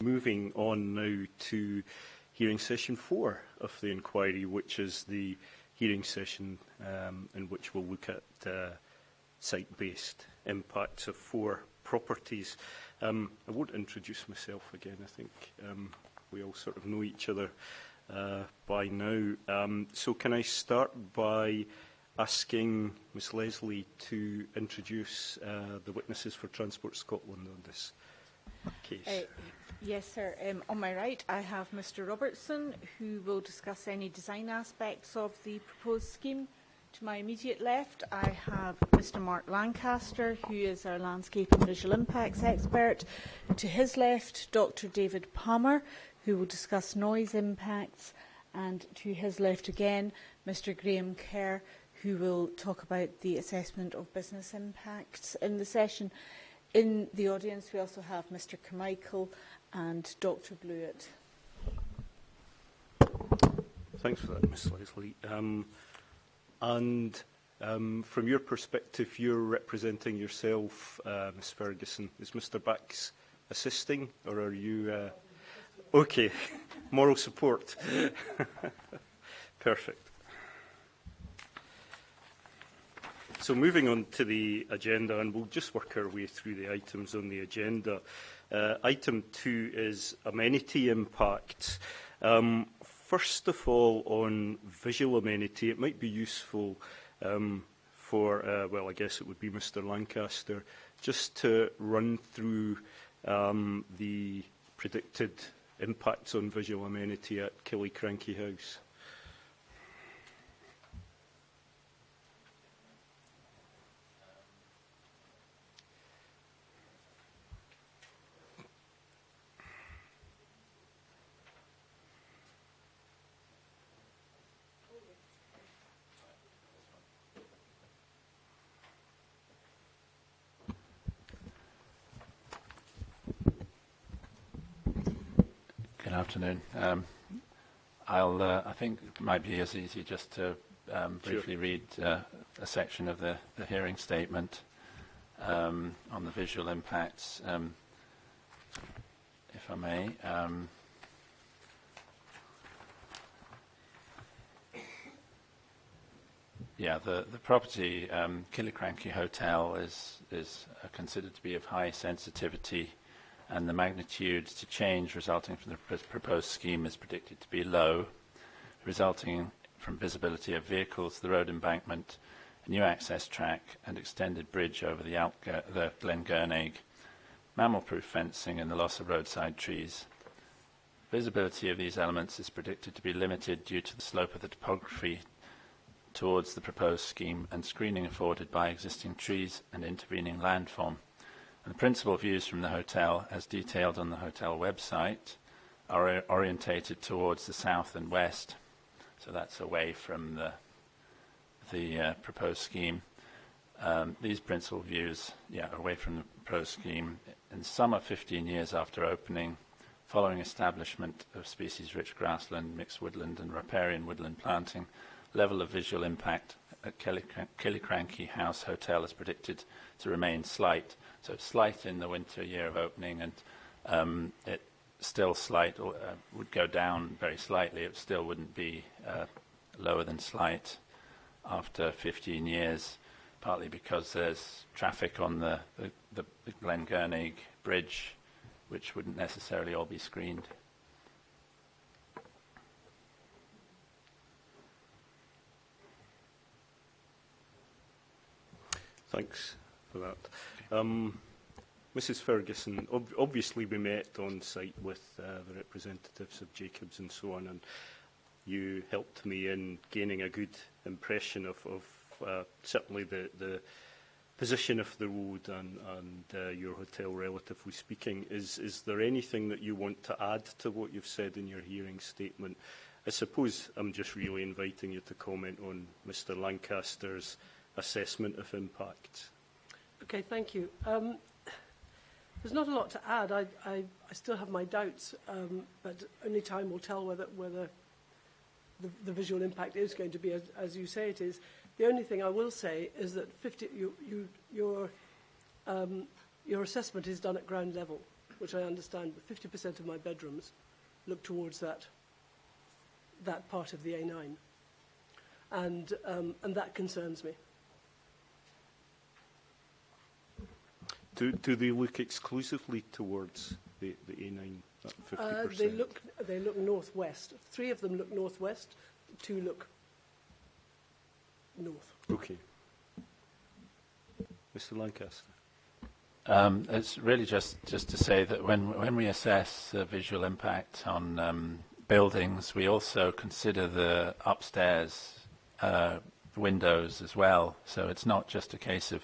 moving on now to hearing session 4 of the inquiry, which is the hearing session in which we'll look at site-based impacts of 4 properties. I won't introduce myself again. I think we all sort of know each other by now. So can I start by asking Ms Leslie to introduce the witnesses for Transport Scotland on this case? Yes, sir. On my right, I have Mr Robertson, who will discuss any design aspects of the proposed scheme. To my immediate left, I have Mr Mark Lancaster, who is our landscape and visual impacts expert. To his left, Dr David Palmer, who will discuss noise impacts. And to his left again, Mr Graham Kerr, who will talk about the assessment of business impacts in the session. In the audience, we also have Mr Carmichael and Dr Blewett. Thanks for that, Ms Leslie. From your perspective, you're representing yourself, Ms Ferguson. Is Mr Bax assisting, or are you... OK, moral support. Perfect. So moving on to the agenda, and we'll just work our way through the items on the agenda. Item 2 is amenity impact. First of all, on visual amenity, it might be useful for, well, I guess it would be Mr Lancaster, just to run through the predicted impacts on visual amenity at Killiecrankie House. Good afternoon. I think it might be as easy just to briefly read a section of the hearing statement on the visual impacts, if I may. The property, Killiecrankie Hotel, is considered to be of high sensitivity, and the magnitude to change resulting from the proposed scheme is predicted to be low, resulting from visibility of vehicles, the road embankment, a new access track and extended bridge over the Glen Gurnaig, mammal-proof fencing and the loss of roadside trees. Visibility of these elements is predicted to be limited due to the slope of the topography towards the proposed scheme and screening afforded by existing trees and intervening landform. And the principal views from the hotel, as detailed on the hotel website, are orientated towards the south and west. So that's away from the proposed scheme. These principal views, are away from the proposed scheme. In summer, 15 years after opening, following establishment of species-rich grassland, mixed woodland and riparian woodland planting, level of visual impact at Killiecrankie House Hotel is predicted to remain slight. So slight in the winter year of opening, and it still slight, or would go down very slightly. It still wouldn't be lower than slight after 15 years, partly because there's traffic on the Glen Gurnaig bridge, which wouldn't necessarily all be screened. Thanks for that. Mrs Ferguson, obviously we met on site with the representatives of Jacobs and so on, and you helped me in gaining a good impression of certainly the position of the road and your hotel, relatively speaking. Is there anything that you want to add to what you've said in your hearing statement? I suppose I'm just really inviting you to comment on Mr Lancaster's assessment of impact. Okay, thank you. There's not a lot to add. I still have my doubts, but only time will tell whether the visual impact is going to be as you say it is. The only thing I will say is that your assessment is done at ground level. which I understand 50% of my bedrooms look towards that part of the A9. And that concerns me. Do they look exclusively towards the A9, that 50%? They look northwest. 3 of them look northwest, 2 look north. Okay. Mr. Lancaster. It's really just to say that when we assess the visual impact on buildings, we also consider the upstairs windows as well. So it's not just a case of,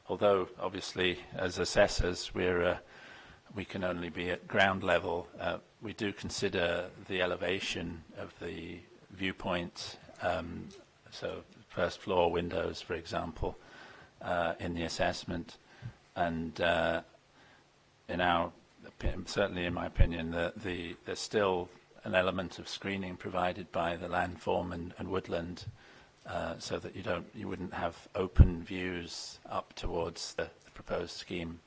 although obviously as assessors we can only be at ground level, we do consider the elevation of the viewpoint, so first floor windows, for example, in the assessment. And certainly in my opinion, there's still an element of screening provided by the landform and woodland, so that you wouldn't have open views up towards the proposed scheme.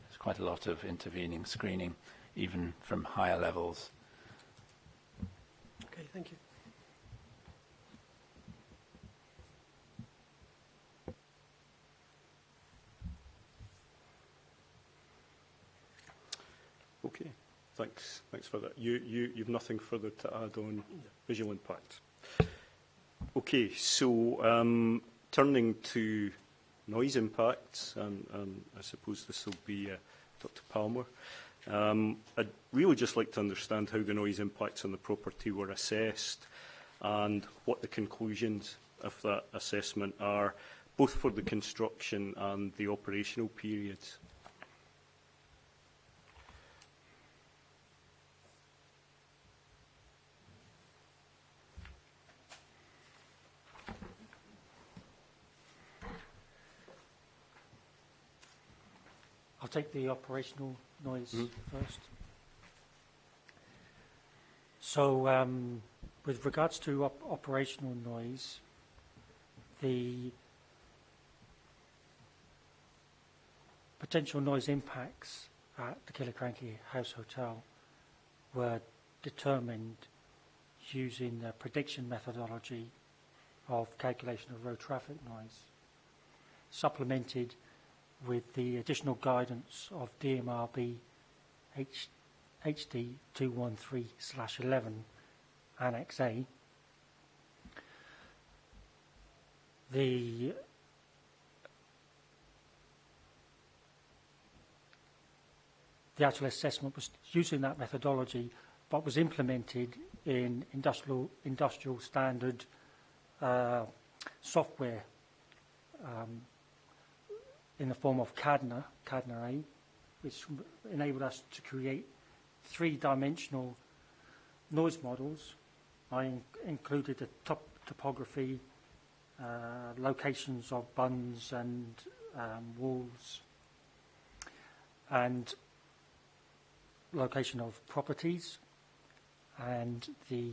There's quite a lot of intervening screening, even from higher levels. Okay, thank you. Okay, thanks for that. You've nothing further to add on visual impact? Okay, so turning to noise impacts, and I suppose this will be Dr. Palmer. I'd really just like to understand how the noise impacts on the property were assessed and what the conclusions of that assessment are, both for the construction and the operational periods. I'll take the operational noise first. So with regards to operational noise, the potential noise impacts at the Killiecrankie House Hotel were determined using the prediction methodology of calculation of road traffic noise, supplemented with the additional guidance of DMRB HD 213/11 Annex A. The actual assessment was using that methodology, but was implemented in industrial standard software in the form of Cadna A, which enabled us to create 3-dimensional noise models. I included the topography, locations of bunds and walls, and location of properties, and the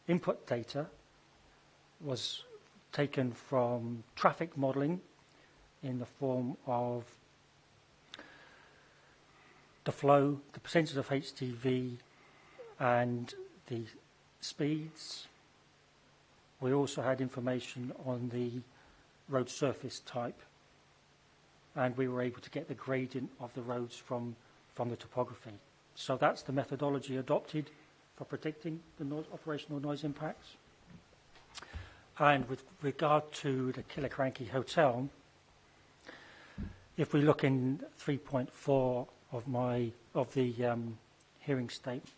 input data was taken from traffic modelling in the form of the flow, the percentage of HTV, and the speeds. We also had information on the road surface type, and we were able to get the gradient of the roads from the topography. So that's the methodology adopted for predicting the operational noise impacts. And with regard to the Killiecrankie Hotel, if we look in 3.4 of the hearing statement,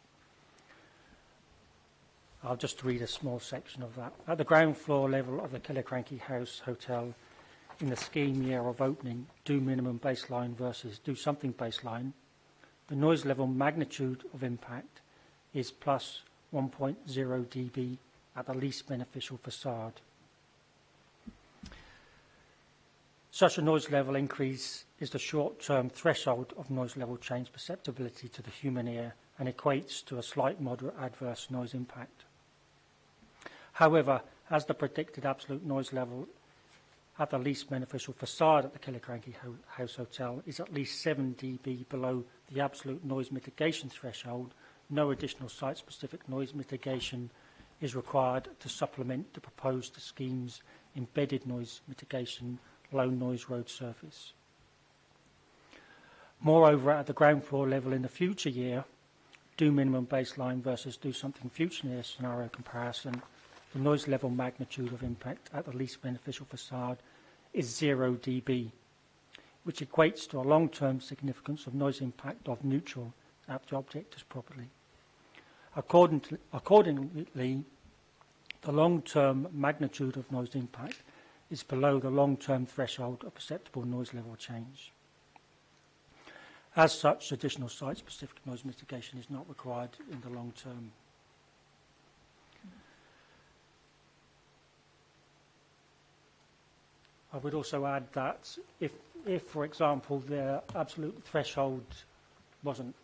I'll just read a small section of that. At the ground floor level of the Killiecrankie House Hotel, in the scheme year of opening, do minimum baseline versus do something baseline, the noise level magnitude of impact is plus 1.0 dB at the least beneficial facade. Such a noise level increase is the short-term threshold of noise level change perceptibility to the human ear and equates to a slight moderate adverse noise impact. However, as the predicted absolute noise level at the least beneficial facade at the Killiecrankie House Hotel is at least 7 dB below the absolute noise mitigation threshold, no additional site-specific noise mitigation is required to supplement the proposed scheme's embedded noise mitigation low noise road surface. Moreover, at the ground floor level in the future year, do minimum baseline versus do something future near scenario comparison, the noise level magnitude of impact at the least beneficial facade is 0 dB, which equates to a long-term significance of noise impact of neutral if the object is properly. Accordingly, the long-term magnitude of noise impact is below the long-term threshold of perceptible noise level change. As such, additional site-specific noise mitigation is not required in the long term. I would also add that if for example, the absolute threshold wasn't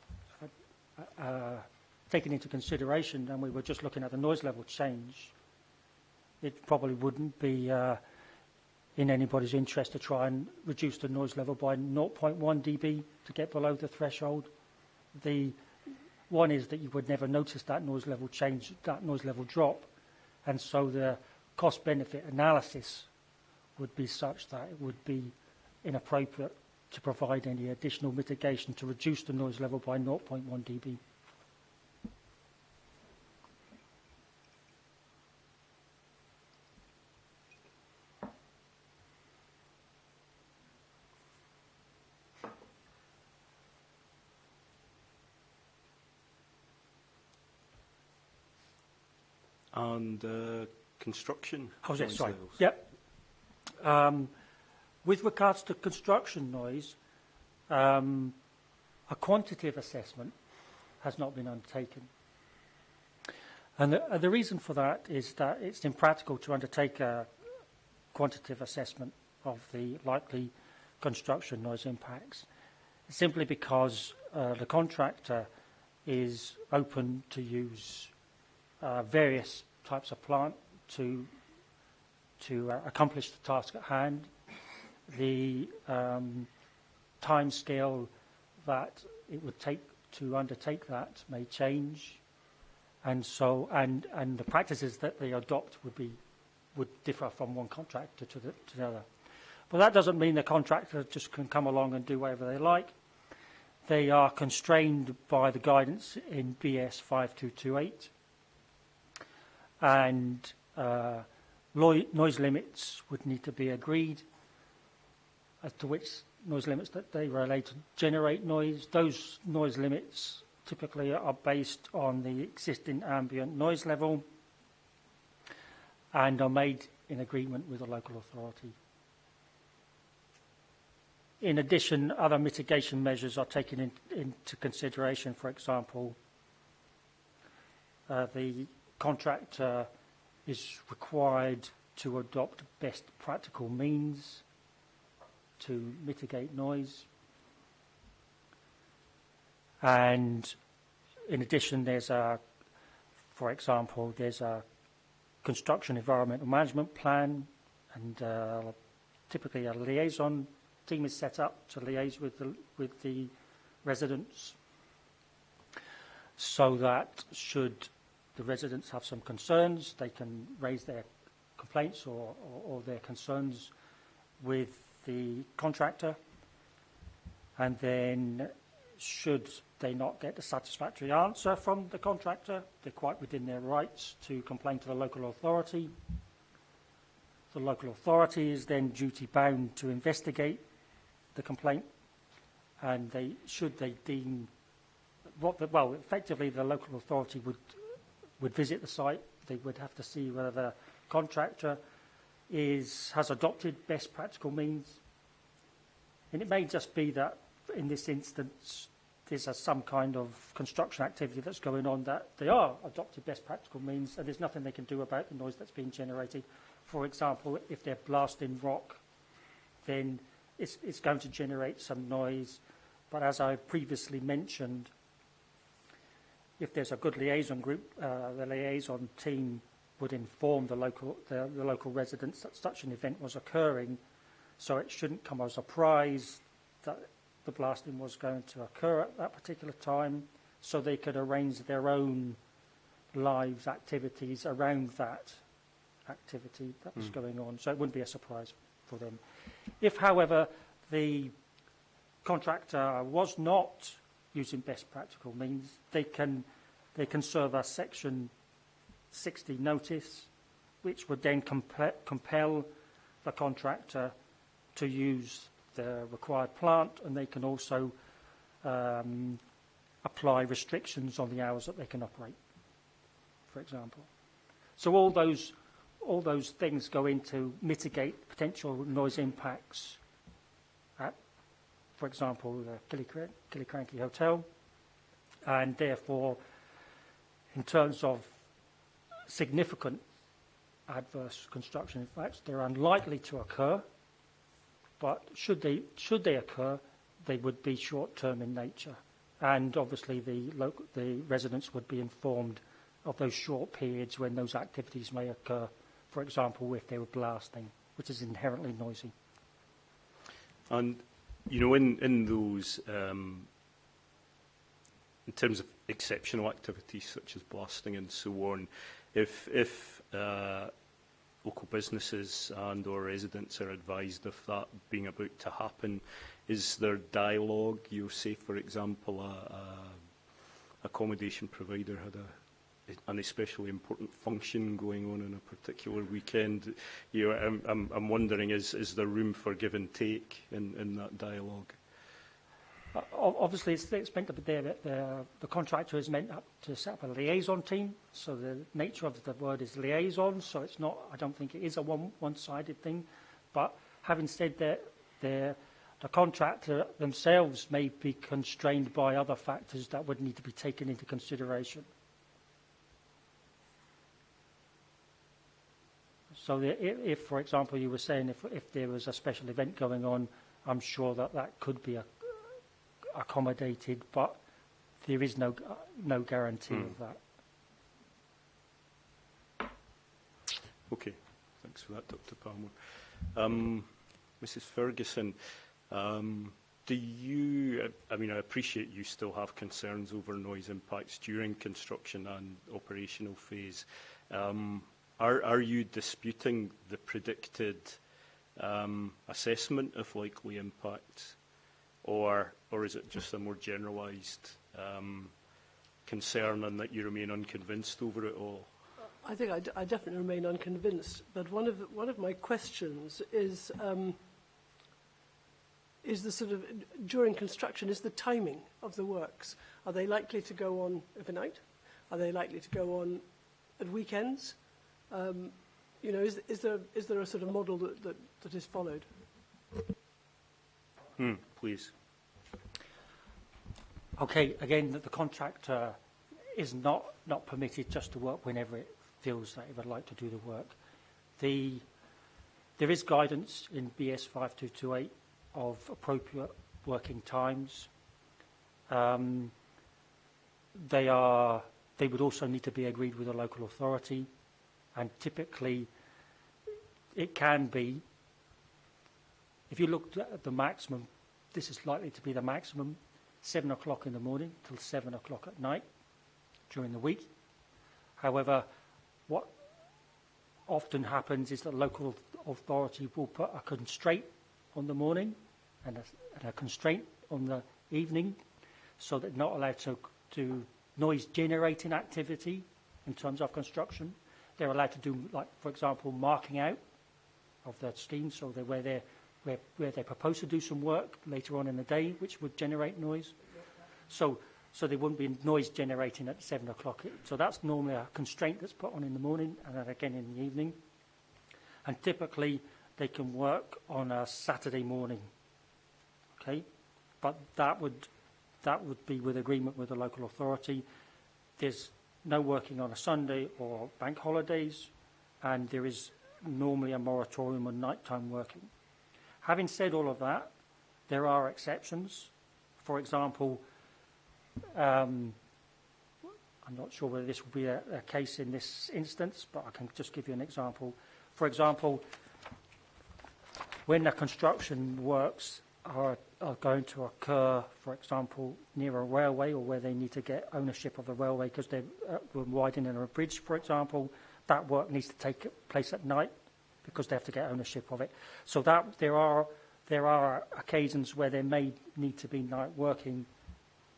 taken into consideration and we were just looking at the noise level change, it probably wouldn't be in anybody's interest to try and reduce the noise level by 0.1 dB to get below the threshold. The one is that you would never notice that noise level change, that noise level drop, and so the cost-benefit analysis would be such that it would be inappropriate to provide any additional mitigation to reduce the noise level by 0.1 dB. And construction. Oh, yes, noise sorry. levels. Yep. With regards to construction noise, a quantitative assessment has not been undertaken. And the reason for that is that it's impractical to undertake a quantitative assessment of the likely construction noise impacts, simply because the contractor is open to use various types of plant to accomplish the task at hand. The time scale that it would take to undertake that may change, and so and the practices that they adopt would differ from one contractor to the other. But that doesn't mean the contractor just can come along and do whatever they like. They are constrained by the guidance in BS 5228, and noise limits would need to be agreed as to which noise limits that they relate to generate noise. Those noise limits typically are based on the existing ambient noise level and are made in agreement with the local authority. In addition, other mitigation measures are taken into consideration. For example, the contractor is required to adopt best practical means to mitigate noise. And in addition, for example, there's a construction environmental management plan, and typically a liaison team is set up to liaise with the residents, so that should the residents have some concerns, they can raise their complaints or their concerns with the contractor, and then should they not get a satisfactory answer from the contractor, they're quite within their rights to complain to the local authority. The local authority is then duty bound to investigate the complaint, and should they deem effectively the local authority would visit the site. They would have to see whether the contractor has adopted best practical means. And it may just be that in this instance there's some kind of construction activity that's going on that they are adopted best practical means, and there's nothing they can do about the noise that's being generated. For example, if they're blasting rock, then it's going to generate some noise. But as I previously mentioned, if there's a good liaison group, the liaison team would inform the local residents that such an event was occurring, so it shouldn't come as a surprise that the blasting was going to occur at that particular time, so they could arrange their own lives activities around that activity that was going on, so it wouldn't be a surprise for them. If, however, the contractor was not using best practical means, they can serve a Section 60 notice, which would then compel the contractor to use the required plant, and they can also apply restrictions on the hours that they can operate, for example. So all those things go in to mitigate potential noise impacts at, for example, the Killiecrankie Hotel, and therefore, in terms of significant adverse construction effects, they're unlikely to occur, but should they occur, they would be short-term in nature, and obviously the residents would be informed of those short periods when those activities may occur. For example, if they were blasting, which is inherently noisy. And, you know, in those, in terms of exceptional activities such as blasting and so on, if local businesses and or residents are advised of that being about to happen, is there dialogue? You say, for example, a accommodation provider had an especially important function going on a particular weekend. You know, I'm wondering, is there room for give and take in that dialogue? Obviously, it's meant to be there that the contractor is meant to set up a liaison team. So the nature of the word is liaison. So it's not. I don't think it is a one-sided thing. But having said that, the contractor themselves may be constrained by other factors that would need to be taken into consideration. So if, for example, you were saying if there was a special event going on, I'm sure that could be accommodated, but there is no guarantee of that. Okay, thanks for that, Dr. Palmer. Mrs. Ferguson, do you, I mean, I appreciate you still have concerns over noise impacts during construction and operational phase. Are you disputing the predicted assessment of likely impacts, or is it just a more generalised concern and that you remain unconvinced over it all? I think I definitely remain unconvinced. But one of my questions is the sort of during construction is the timing of the works. Are they likely to go on overnight? Are they likely to go on at weekends? You know, is there a sort of model that is followed? Please. Okay, again, the contractor is not permitted just to work whenever it feels that it would like to do the work. There is guidance in BS 5228 of appropriate working times. They would also need to be agreed with a local authority, and typically it can be, if you looked at the maximum, this is likely to be the maximum, 7 o'clock in the morning till 7 o'clock at night during the week. However, what often happens is that local authority will put a constraint on the morning and a constraint on the evening, so that not allowed to do noise generating activity in terms of construction. They're allowed to do, like, for example, marking out of their scheme, so where they propose to do some work later on in the day, which would generate noise. So there wouldn't be noise generating at 7 o'clock. So that's normally a constraint that's put on in the morning and then again in the evening. And typically they can work on a Saturday morning. Okay, but that would be with agreement with the local authority. There's no working on a Sunday or bank holidays, and there is normally a moratorium on nighttime working. Having said all of that, there are exceptions. For example, I'm I'm not sure whether this will be a case in this instance, but I can just give you an example. For example, when the construction works are going to occur, for example, near a railway, or where they need to get ownership of the railway because they're widening a bridge, for example, that work needs to take place at night because they have to get ownership of it. So that there are occasions where there may need to be night working,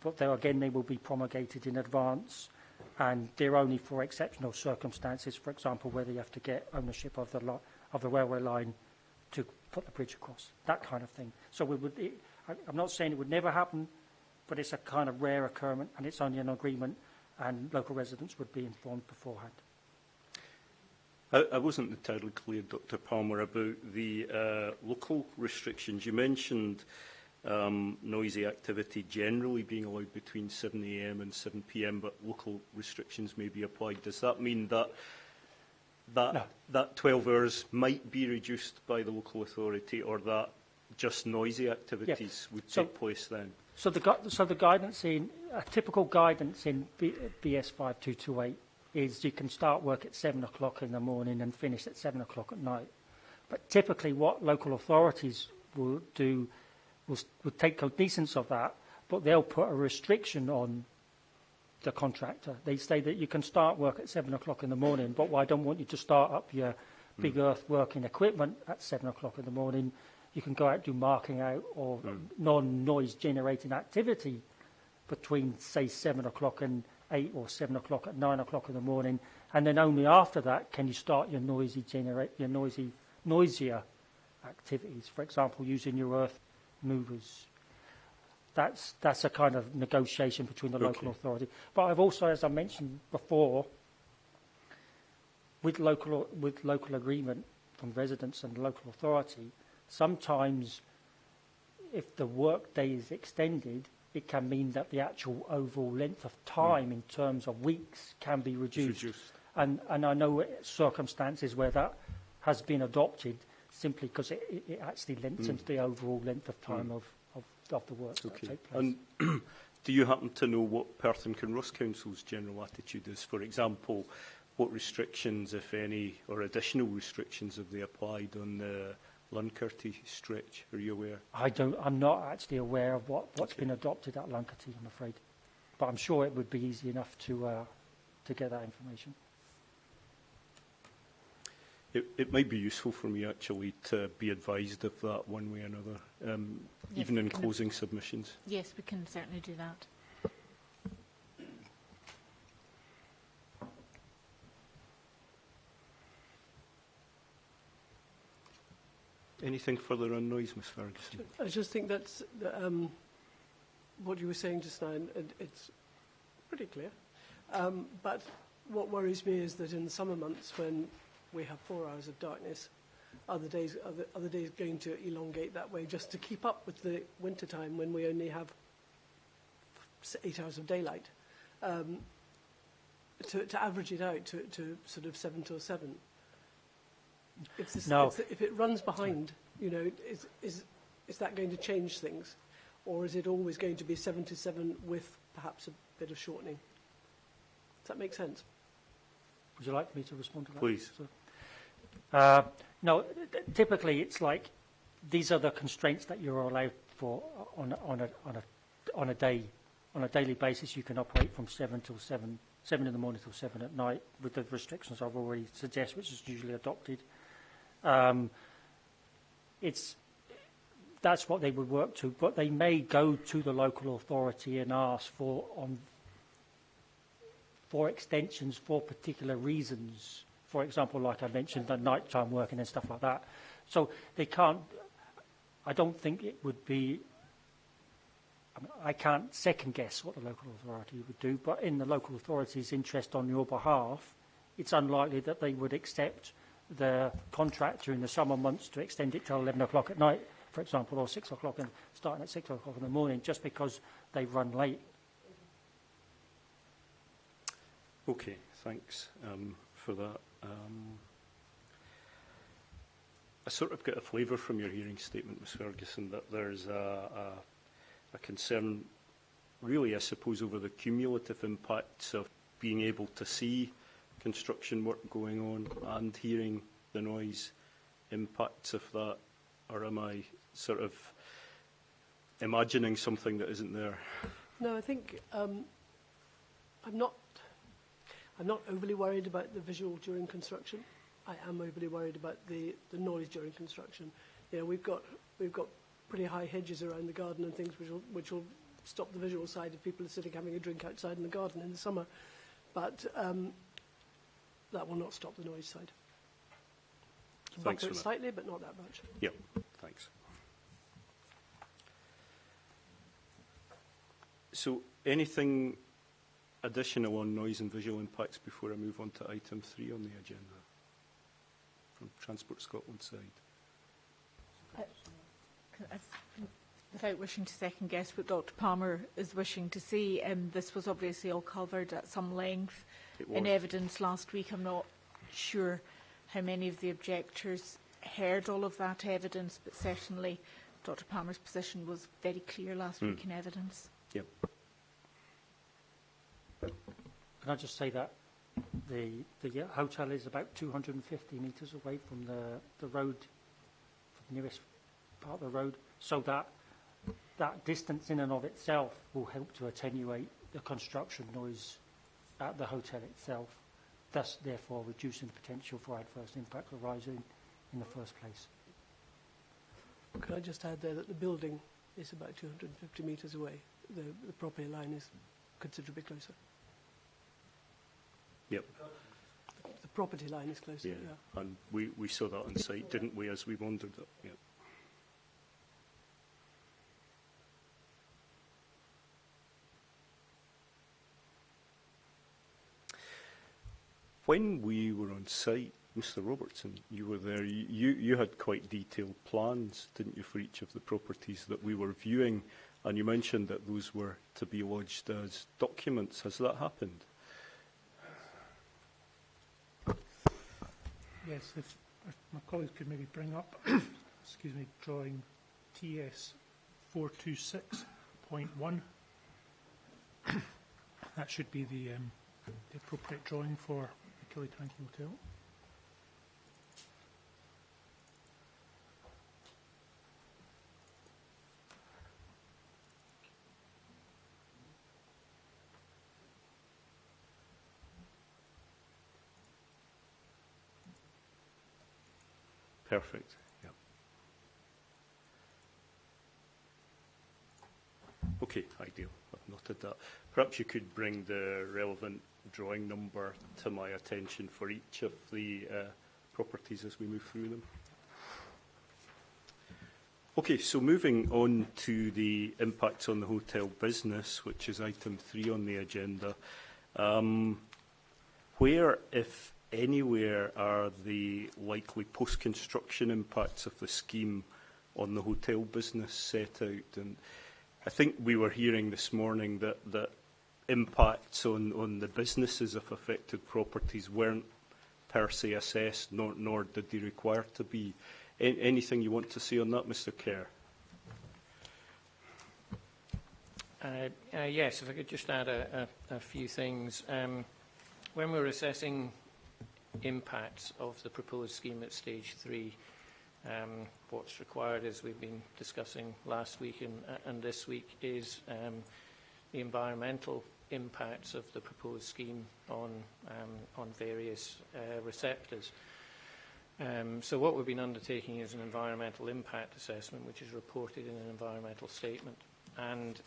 but there again they will be promulgated in advance, and they're only for exceptional circumstances. For example, whether you have to get ownership of the railway line to put the bridge across, that kind of thing. So I'm not saying it would never happen, but it's a kind of rare occurrence, and it's only an agreement, and local residents would be informed beforehand. I wasn't entirely clear, Dr. Palmer, about the local restrictions. You mentioned noisy activity generally being allowed between 7 a.m. and 7 p.m, but local restrictions may be applied. Does that mean that No. that 12 hours might be reduced by the local authority, or that just noisy activities would take place then? So the guidance a typical guidance in BS 5228 is you can start work at 7 o'clock in the morning and finish at 7 o'clock at night. But typically what local authorities will do will take cognizance of that, but they'll put a restriction on the contractor. They say that you can start work at 7 o'clock in the morning, but I don't want you to start up your big earth working equipment at 7 o'clock in the morning. You can go out and do marking out or non-noise generating activity between, say, 7 o'clock and 8 or 7 o'clock at 9 o'clock in the morning, and then only after that can you start your noisier activities. For example, using your earth movers. That's a kind of negotiation between the local authority. But I've also, as I mentioned before, with local agreement from residents and local authority, sometimes if the work day is extended, it can mean that the actual overall length of time in terms of weeks can be reduced. And I know circumstances where that has been adopted simply because it actually lengthens the overall length of time of the work that take place. And do you happen to know what Perth and Kinross Council's general attitude is? For example, what restrictions, if any, or additional restrictions have they applied on the Luncarty stretch? Are you aware? I'm not actually aware of what's been adopted at Luncarty, I'm afraid. But I'm sure it would be easy enough to get that information. It might be useful for me, actually, to be advised of that one way or another, even in closing submissions. Yes, we can certainly do that. Anything further on noise, Ms Ferguson? I just think that's what you were saying just now, and it's pretty clear. But what worries me is that in the summer months, when we have 4 hours of darkness, other days going to elongate that way just to keep up with the winter time when we only have 8 hours of daylight. To average it out to sort of 7 till 7. If it runs behind, is that going to change things, or is it always going to be 7 to 7 with perhaps a bit of shortening? Does that make sense? Would you like me to respond to that? Please. No, typically it's like these are the constraints that you're allowed for on a daily basis. You can operate from 7 in the morning till 7 at night, with the restrictions I've already suggested, which is usually adopted. That's what they would work to, but they may go to the local authority and ask for extensions for particular reasons. For example, like I mentioned, the nighttime working and stuff like that. So they can't. I don't think it would be. I can't second guess what the local authority would do, but in the local authority's interest on your behalf, it's unlikely that they would accept the contract during the summer months to extend it till 11 o'clock at night, for example, or 6 o'clock and starting at 6 o'clock in the morning, just because they run late. Okay, thanks for that. I sort of get a flavour from your hearing statement, Ms Ferguson, that there's a concern, really, I suppose, over the cumulative impacts of being able to see construction work going on and hearing the noise impacts of that, or am I sort of imagining something that isn't there? No, I think I'm not overly worried about the visual during construction. I am overly worried about the noise during construction. You know, we've got pretty high hedges around the garden and things which will stop the visual side if people are sitting having a drink outside in the garden in the summer. But that will not stop the noise side. Thanks Buffer for it that. slightly, but not that much. Yeah, thanks. So anything additional on noise and visual impacts before I move on to item 3 on the agenda from Transport Scotland side? Without wishing to second guess what Dr Palmer is wishing to see, this was obviously all covered at some length in evidence last week. I'm not sure how many of the objectors heard all of that evidence, but certainly Dr Palmer's position was very clear last week in evidence. Yep. Can I just say that the hotel is about 250 metres away from the road, from the nearest part of the road, so that distance in and of itself will help to attenuate the construction noise at the hotel itself, thus therefore reducing the potential for adverse impact arising in the first place. Could I just add there that the building is about 250 metres away. The property line is considerably closer. Yep. The property line is closer, Yeah. yeah. And we saw that on site, didn't we, as we wandered up? Yep. When we were on site, Mr. Robertson, you were there, you had quite detailed plans, didn't you, for each of the properties that we were viewing, and you mentioned that those were to be lodged as documents. Has that happened? Yes, if my colleagues could maybe bring up, excuse me, drawing TS 426.1. That should be the appropriate drawing for the Killiecrankie Hotel. Perfect. Yeah. Okay, ideal. I've noted that. Perhaps you could bring the relevant drawing number to my attention for each of the properties as we move through them. Okay, so moving on to the impacts on the hotel business, which is item 3 on the agenda. Where, if anywhere, are the likely post-construction impacts of the scheme on the hotel business set out? And I think we were hearing this morning that impacts on the businesses of affected properties weren't per se assessed, nor did they require to be. Anything you want to say on that, Mr. Kerr? Yes, if I could just add a few things. When we're assessing impacts of the proposed scheme at stage 3, what's required, as we've been discussing last week and this week, is the environmental impacts of the proposed scheme on various receptors. So what we've been undertaking is an environmental impact assessment, which is reported in an environmental statement. And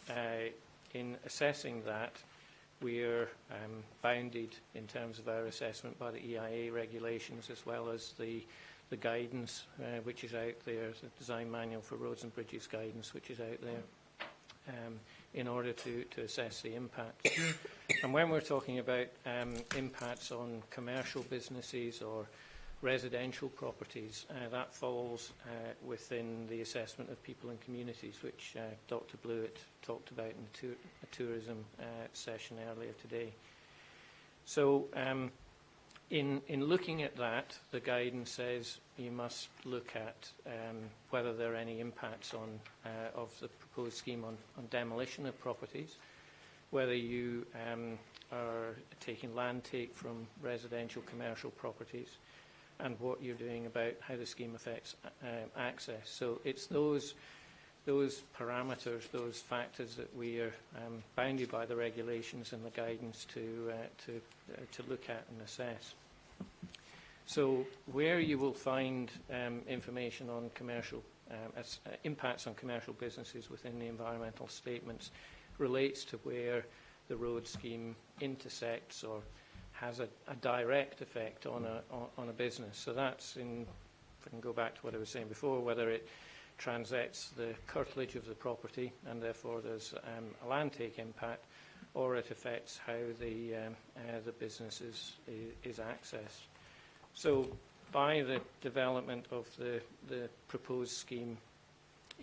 in assessing that, we're bounded in terms of our assessment by the EIA regulations, as well as the guidance which is out there, the design manual for roads and bridges guidance which is out there, in order to assess the impact. And when we're talking about impacts on commercial businesses or residential properties, that falls within the assessment of people and communities, which Dr. Blewett talked about in the tourism session earlier today. So in looking at that, the guidance says you must look at whether there are any impacts of the proposed scheme on demolition of properties, whether you are taking land take from residential commercial properties, and what you're doing about how the scheme affects access. So it's those parameters, those factors that we are bounded by the regulations and the guidance to look at and assess. So where you will find information on commercial impacts on commercial businesses within the environmental statements relates to where the road scheme intersects or has a direct effect on a business. So that's in, if I can go back to what I was saying before, whether it transects the curtilage of the property and therefore there's a land take impact, or it affects how the business is accessed. So by the development of the proposed scheme,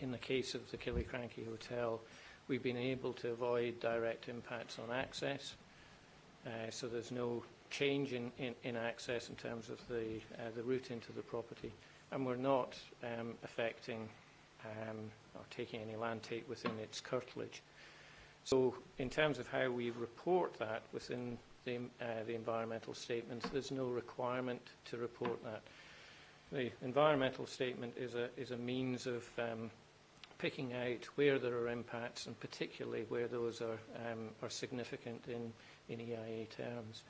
in the case of the Killiecrankie Hotel, we've been able to avoid direct impacts on access. So there's no change in access in terms of the route into the property. And we're not affecting or taking any land take within its curtilage. So in terms of how we report that within the environmental statement, there's no requirement to report that. The environmental statement is a means of picking out where there are impacts, and particularly where those are significant in EIA terms.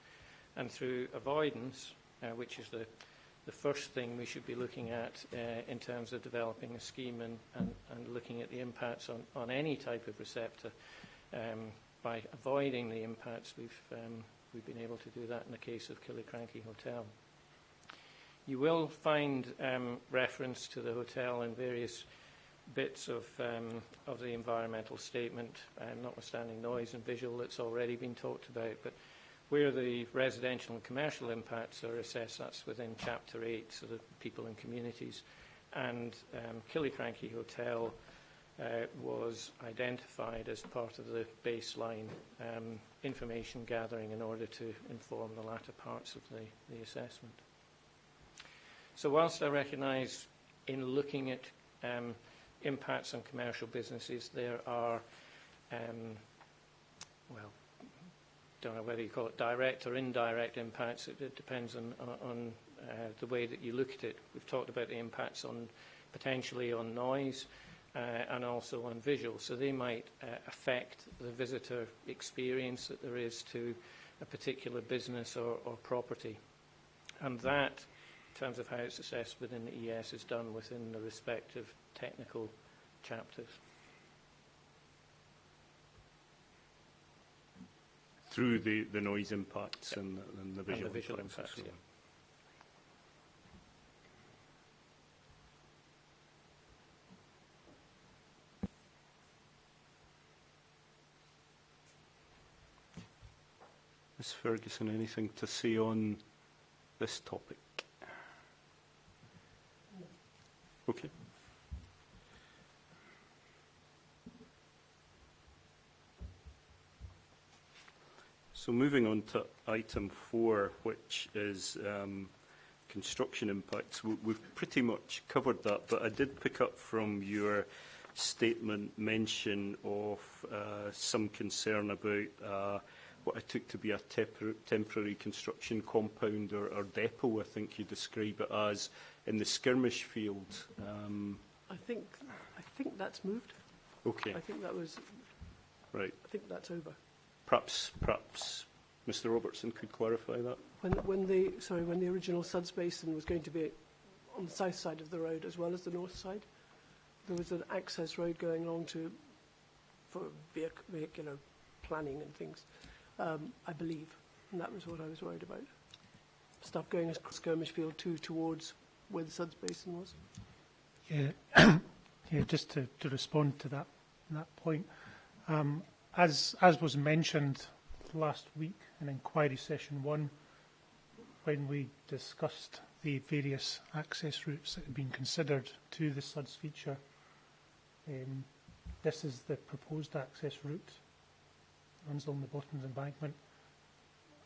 And through avoidance, which is the first thing we should be looking at in terms of developing a scheme and looking at the impacts on any type of receptor, by avoiding the impacts, we've been able to do that in the case of Killiecrankie Hotel. You will find reference to the hotel in various bits of the environmental statement, notwithstanding noise and visual that's already been talked about, but where the residential and commercial impacts are assessed, that's within Chapter 8, so the people and communities. And Killiecrankie Hotel was identified as part of the baseline information gathering in order to inform the latter parts of the assessment. So whilst I recognise in looking at impacts on commercial businesses, there are, well, don't know whether you call it direct or indirect impacts. It depends on the way that you look at it. We've talked about the impacts on potentially on noise and also on visual. So they might affect the visitor experience that there is to a particular business or property. And that, in terms of how it's assessed within the ES, is done within the respective technical chapters. Through the noise impacts and the visual impacts, yeah. Ms. Ferguson, anything to say on this topic? Okay. So moving on to item 4, which is construction impacts. We've pretty much covered that, but I did pick up from your statement mention of some concern about what I took to be a temporary construction compound or depot, I think you describe it as, in the skirmish field. I think that's moved. Okay. I think that was. Right. I think that's over. Perhaps Mr. Robertson could clarify that. When the original suds basin was going to be on the south side of the road as well as the north side, there was an access road going along for vehicular planning and things, I believe, and that was what I was worried about. Stuff going as skirmish field towards where the suds basin was. Yeah, yeah. Just to respond to that point, as was mentioned last week in inquiry session 1, when we discussed the various access routes that had been considered to the suds feature, this is the proposed access route. Runs along the Bottoms embankment.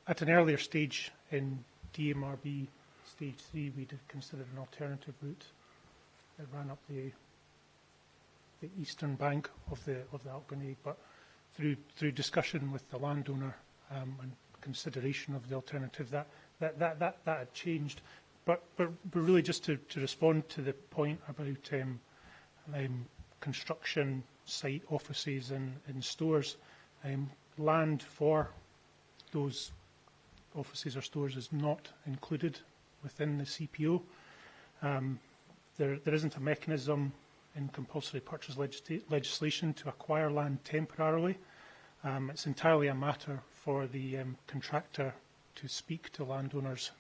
At an earlier stage in DMRB stage 3, we did consider an alternative route that ran up the eastern bank of the Alpernay, but through discussion with the landowner and consideration of the alternative, that had changed. But really, just to respond to the point about construction site, offices and stores, land for those offices or stores is not included within the CPO. There isn't a mechanism in compulsory purchase legislation to acquire land temporarily. It's entirely a matter for the contractor to speak to landowners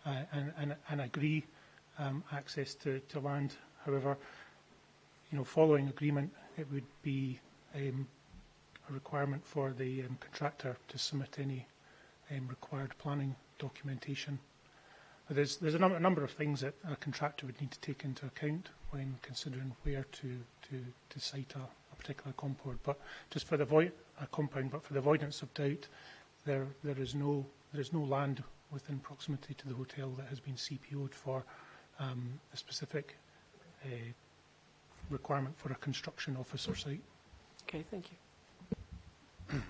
and agree access to land. However, following agreement, it would be a requirement for the contractor to submit any required planning documentation. But there's a number of things that a contractor would need to take into account when considering where to site a particular compound. But just for the compound, but for the avoidance of doubt, there is no land within proximity to the hotel that has been CPO'd for a specific requirement for a construction office or site. Okay, thank you.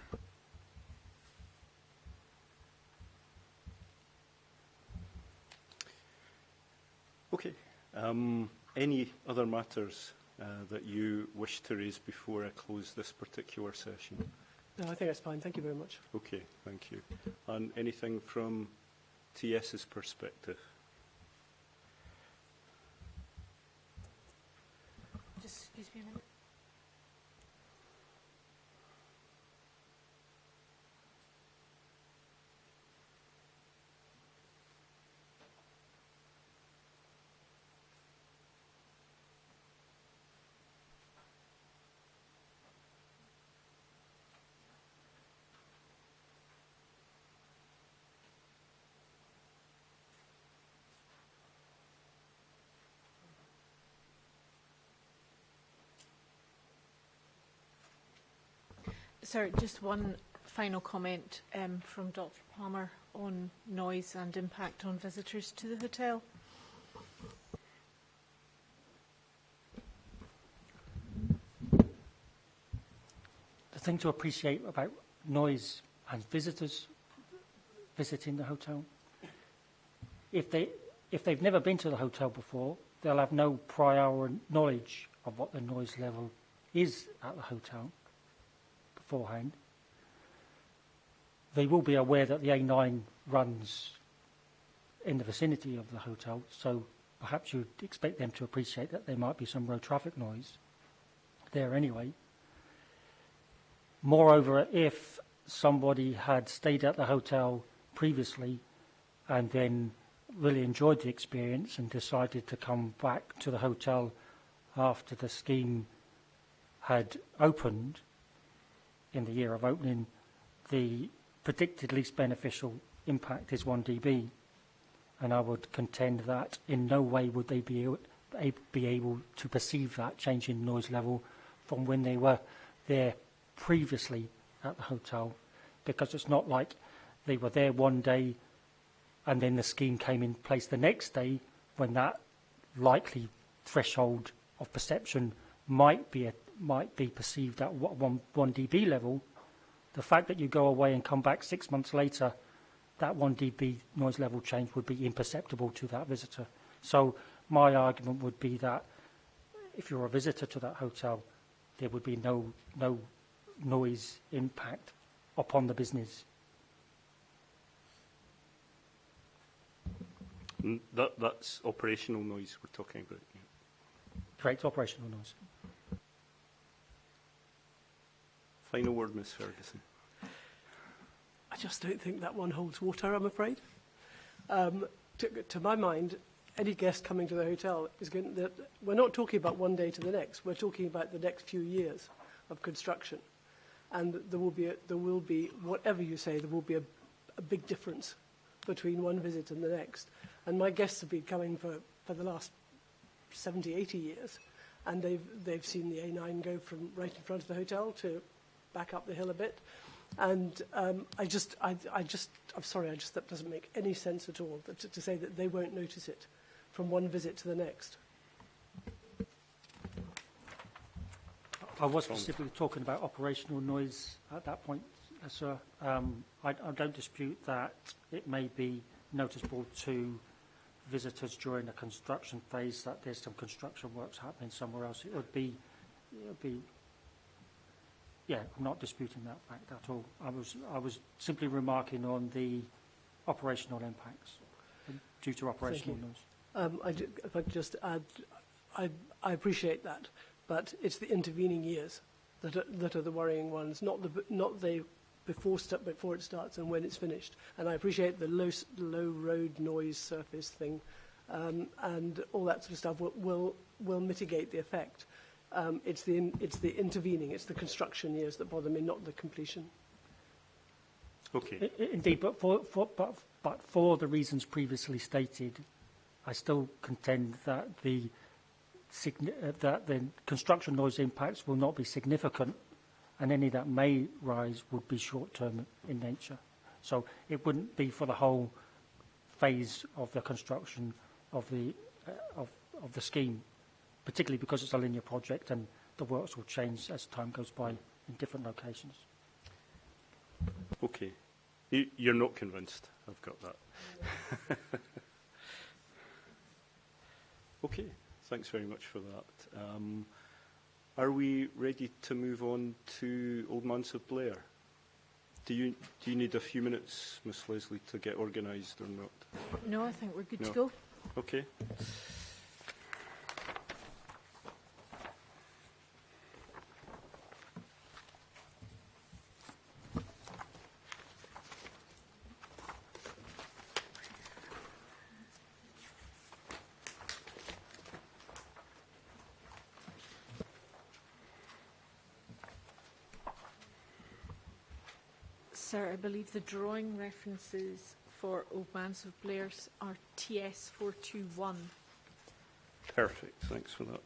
Okay. Any other matters that you wish to raise before I close this particular session? No, I think that's fine. Thank you very much. Okay, thank you. And anything from TS's perspective? Just excuse me a minute. Sorry, just one final comment from Dr. Palmer on noise and impact on visitors to the hotel. The thing to appreciate about noise and visitors visiting the hotel, if they've never been to the hotel before, they'll have no prior knowledge of what the noise level is at the hotel beforehand. They will be aware that the A9 runs in the vicinity of the hotel, so perhaps you'd expect them to appreciate that there might be some road traffic noise there anyway. Moreover, if somebody had stayed at the hotel previously and then really enjoyed the experience and decided to come back to the hotel after the scheme had opened in the year of opening, the predicted least beneficial impact is 1 dB, and I would contend that in no way would they be able to perceive that change in noise level from when they were there previously at the hotel, because it's not like they were there one day and then the scheme came in place the next day, when that likely threshold of perception might be perceived at 1 dB level. The fact that you go away and come back 6 months later, that 1 dB noise level change would be imperceptible to that visitor. So my argument would be that if you're a visitor to that hotel, there would be no noise impact upon the business. That's operational noise we're talking about. Yeah. Correct, operational noise. Final word, Ms. Ferguson. I just don't think that one holds water, I'm afraid. To my mind, any guest coming to the hotel is going to, we're not talking about one day to the next. We're talking about the next few years of construction. And there will be, whatever you say, there will be a big difference between one visit and the next. And my guests have been coming for the last 70, 80 years, and they've seen the A9 go from right in front of the hotel to back up the hill a bit. And I'm sorry, that doesn't make any sense at all, to say that they won't notice it from one visit to the next. I was specifically talking about operational noise at that point, Sir. I don't dispute that it may be noticeable to visitors during the construction phase that there's some construction works happening somewhere else. It would be, yeah, I'm not disputing that fact at all. I was simply remarking on the operational impacts due to operational noise. If I could just add, I appreciate that, but it's the intervening years that are the worrying ones, not the before it starts and when it's finished. And I appreciate the low road noise surface thing, and all that sort of stuff will mitigate the effect. It's the intervening, it's the construction years that bother me, not the completion. Okay. Indeed, but for the reasons previously stated, I still contend that the construction noise impacts will not be significant, and any that may rise would be short-term in nature. So it wouldn't be for the whole phase of the construction of the scheme, particularly because it's a linear project and the works will change as time goes by in different locations. Okay. You're not convinced. I've got that. Okay. Thanks very much for that. Are we ready to move on to Old Manse of Blair? Do you need a few minutes, Miss Leslie, to get organised or not? No, I think we're good to go. Okay. Sir, I believe the drawing references for Old Manse of Blair are TS421. Perfect. Thanks for that.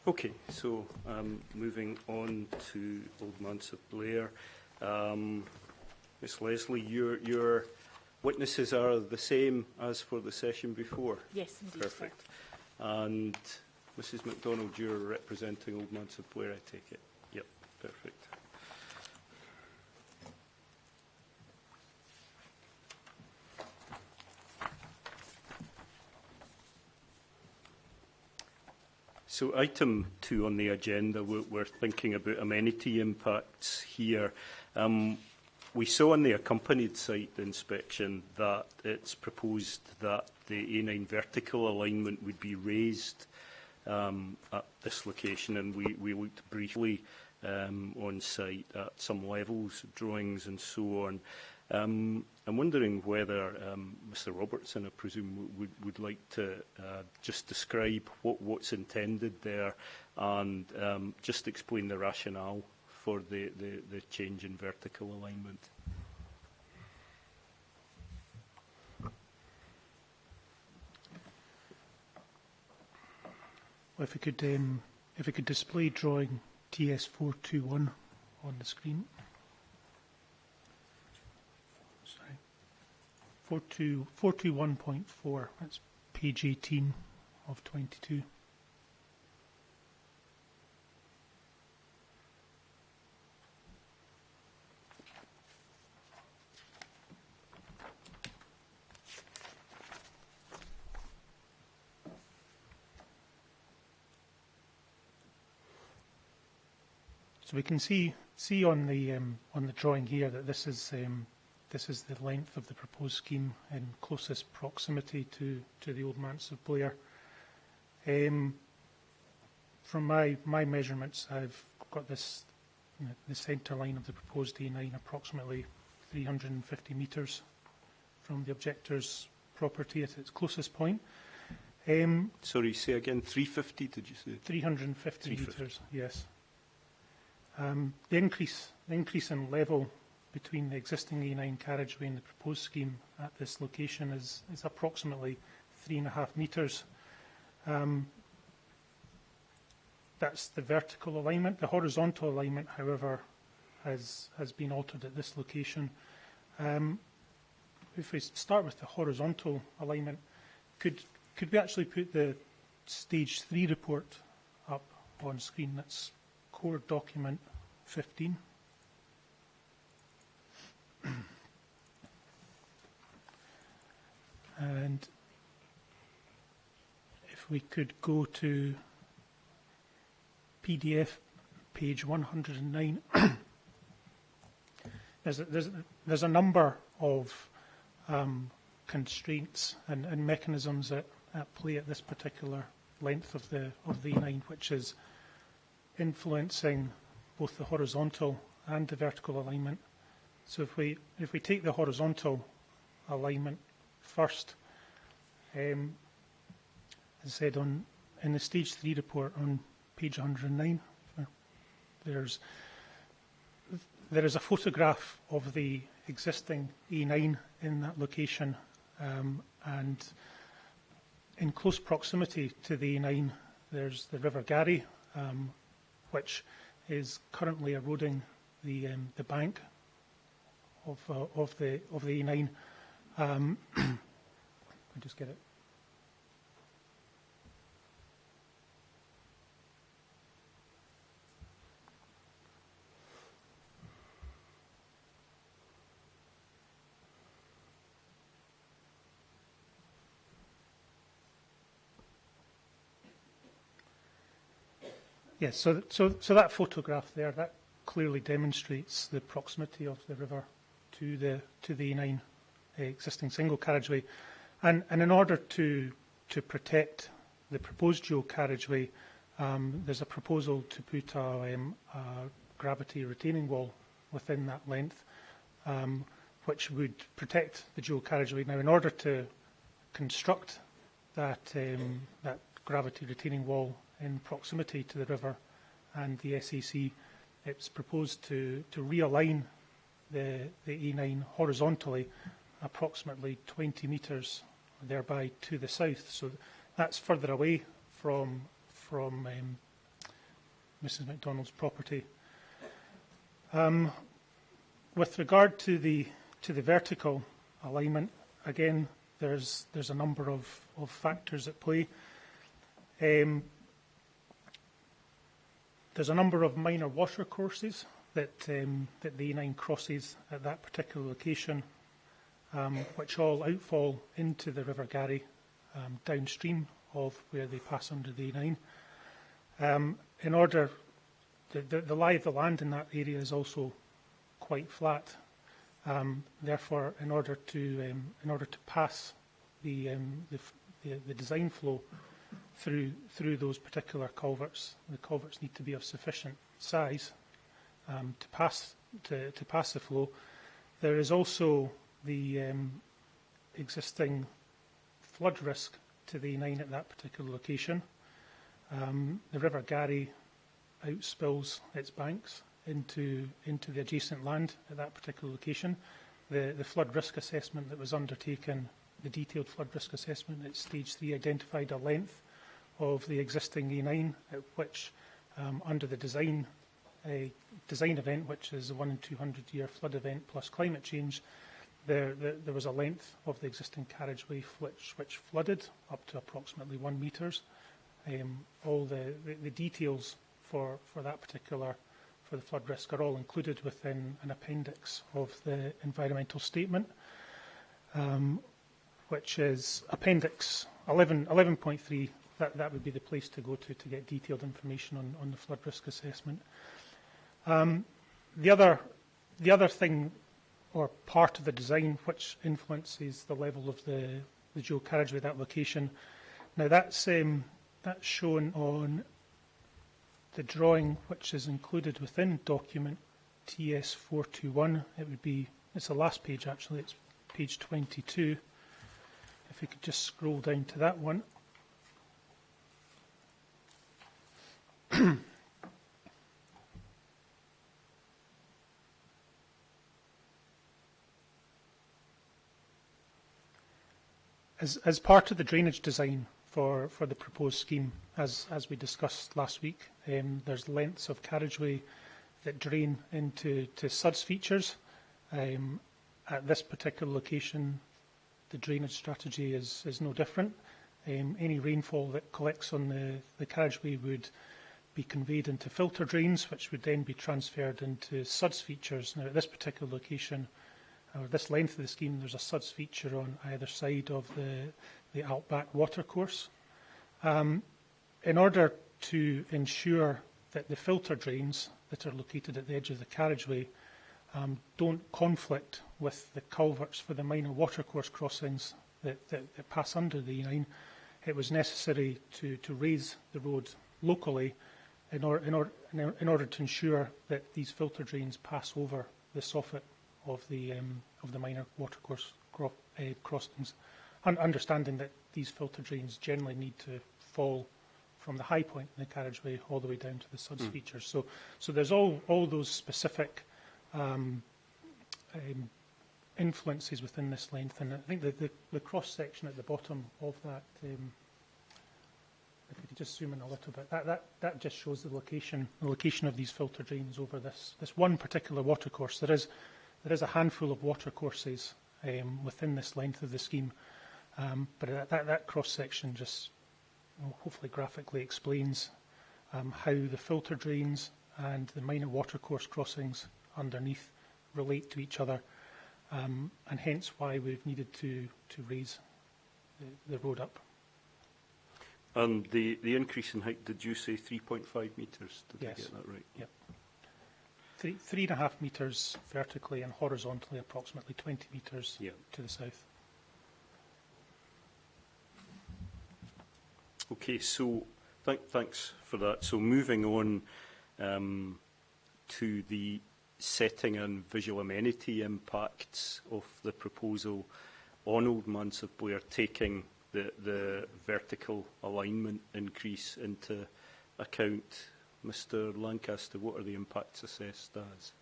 Okay, so moving on to Old Manse of Blair. Miss Leslie, your witnesses are the same as for the session before? Yes, indeed. Perfect. Sir. And Mrs MacDonald, you're representing Old Manse of Blair, I take it? Yep, perfect. So item 2 on the agenda, we're thinking about amenity impacts here. We saw on the accompanied site inspection that it's proposed that the A9 vertical alignment would be raised at this location, and we looked briefly on site at some levels, drawings and so on. I'm wondering whether Mr Robertson, I presume, would like to just describe what's intended there and just explain the rationale for the change in vertical alignment. Well, if we could display drawing TS421 on the screen. 421.4, that's page 18 of 22. So we can see on the drawing here that this is the length of the proposed scheme in closest proximity to the Old Manse of Blair. From my measurements, I've got this, the centre line of the proposed A9 approximately 350 metres from the objector's property at its closest point. Sorry, say again, 350, did you say? 350 350. metres, yes. The increase in level between the existing A9 carriageway and the proposed scheme at this location is approximately 3.5 metres. That's the vertical alignment. The horizontal alignment, however, has been altered at this location. If we start with the horizontal alignment, could we actually put the Stage 3 report up on screen? That's core document 15. And if we could go to PDF page 109, there's a number of constraints and mechanisms at play at this particular length of the A9, which is influencing both the horizontal and the vertical alignment. So if we take the horizontal alignment first, as I said, in the Stage 3 report on page 109, there is a photograph of the existing A9 in that location, and in close proximity to the A9 there's the River Garry, which is currently eroding the bank of the A9. I'll just get it. Yes, so that photograph there, that clearly demonstrates the proximity of the river to the A9 existing single carriageway, and in order to protect the proposed dual carriageway, there's a proposal to put a gravity retaining wall within that length, which would protect the dual carriageway. Now, in order to construct that gravity retaining wall in proximity to the river and the SAC, it's proposed to realign the A9 horizontally approximately 20 metres, thereby to the south. So that's further away from Mrs. MacDonald's property. With regard to the vertical alignment, again, there's a number of factors at play. There's a number of minor washer courses that the A9 crosses at that particular location, which all outfall into the River Garry downstream of where they pass under the A9. In order, the lie of the land in that area is also quite flat. Therefore, in order to pass the design flow through those particular culverts, the culverts need to be of sufficient size to pass the flow. There is also the existing flood risk to the A9 at that particular location. The River Garry outspills its banks into the adjacent land at that particular location. The flood risk assessment that was undertaken, the detailed flood risk assessment at Stage 3, identified a length of the existing A9 at which, under the design event, which is a 1 in 200 year flood event plus climate change, there was a length of the existing carriageway which flooded up to approximately 1 metres. All the details for that particular, for the flood risk, are all included within an appendix of the environmental statement, which is Appendix 11.3. That would be the place to go to get detailed information on the flood risk assessment. The other thing, or part of the design, which influences the level of the dual carriageway at that location. Now that's shown on the drawing which is included within document TS421. It's the last page actually. It's page 22. If we could just scroll down to that one. As part of the drainage design for the proposed scheme, as we discussed last week, there's lengths of carriageway that drain into suds features. At this particular location, the drainage strategy is no different. Any rainfall that collects on the carriageway would be conveyed into filter drains, which would then be transferred into suds features. Now, at this particular location, or this length of the scheme, there's a suds feature on either side of the outback watercourse. In order to ensure that the filter drains that are located at the edge of the carriageway don't conflict with the culverts for the minor watercourse crossings that pass under the E9, it was necessary to raise the road locally in order to ensure that these filter drains pass over the soffit of the minor watercourse crossings, understanding that these filter drains generally need to fall from the high point in the carriageway all the way down to the suds features. So there's all those specific influences within this length, and I think the cross section at the bottom of that, if we could just zoom in a little bit, that just shows the location of these filter drains over this one particular watercourse. There is a handful of watercourses within this length of the scheme, but that cross section just hopefully graphically explains how the filter drains and the minor watercourse crossings underneath relate to each other, and hence why we've needed to raise the road up. And the increase in height, did you say 3.5 metres? Did Yes. I get that right? Yep. 3.5 metres vertically and horizontally, approximately 20 metres to the south. Okay, so thanks for that. So moving on to the setting and visual amenity impacts of the proposal on Old Manse of Blair, taking the vertical alignment increase into account. Mr. Lancaster, what are the impacts assessed as?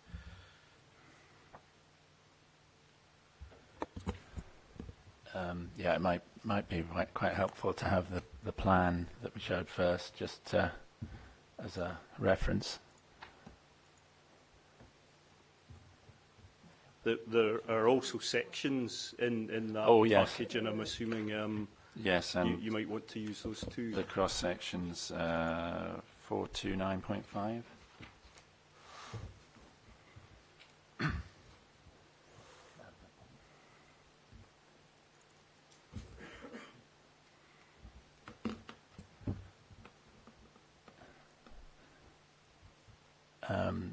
Yeah, it might be quite helpful to have the plan that we showed first, just as a reference. There are also sections in that package, and I'm assuming yes, you might want to use those too. The cross sections 429.5.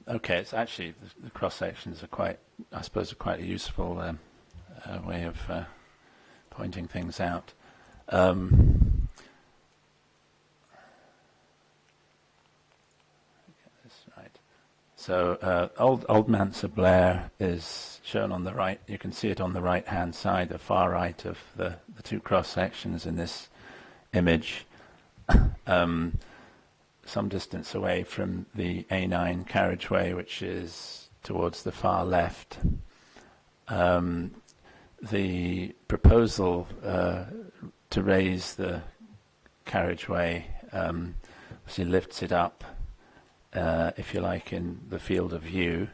Okay, it's actually the cross sections are quite, I suppose, quite a useful way of pointing things out. Get this right. So Old Manse of Blair is shown on the right. You can see it on the right-hand side, the far right of the two cross sections in this image. Some distance away from the A9 carriageway, which is towards the far left. The proposal to raise the carriageway obviously lifts it up, if you like, in the field of view.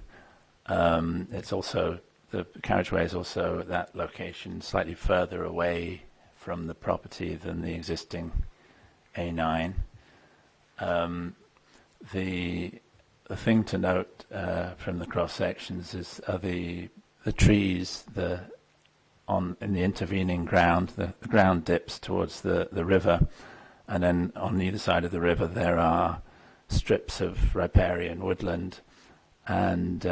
It's also, the carriageway is also at that location slightly further away from the property than the existing A9. The thing to note from the cross sections is the trees in the intervening ground. The ground dips towards the river, and then on either side of the river there are strips of riparian woodland, and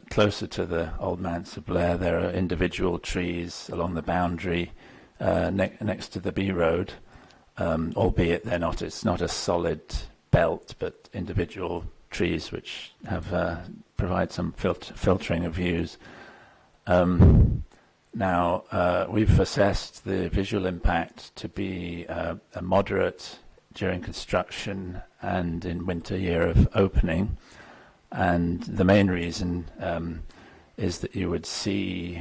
closer to the Old Manse of Blair there are individual trees along the boundary next to the B road. Albeit it's not a solid belt, but individual trees which have provide some filtering of views. Now, we've assessed the visual impact to be a moderate during construction and in winter year of opening. And the main reason is that you would see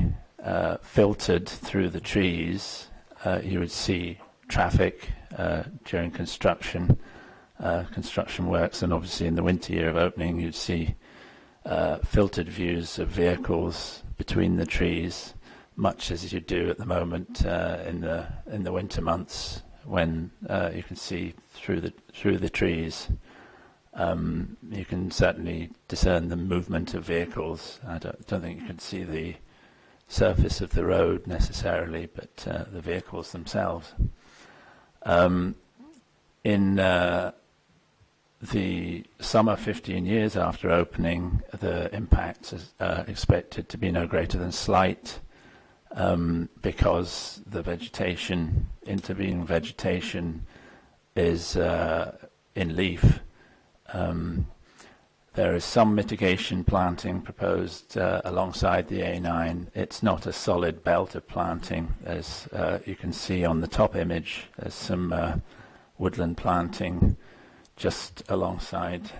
filtered through the trees, you would see traffic during construction works, and obviously in the winter year of opening you'd see filtered views of vehicles between the trees, much as you do at the moment in the winter months when you can see through the trees. You can certainly discern the movement of vehicles. I don't think you can see the surface of the road necessarily, but the vehicles themselves. In the summer 15 years after opening, the impact is expected to be no greater than slight, because the vegetation, intervening vegetation, is in leaf. There is some mitigation planting proposed alongside the A9. It's not a solid belt of planting. As you can see on the top image, there's some woodland planting just alongside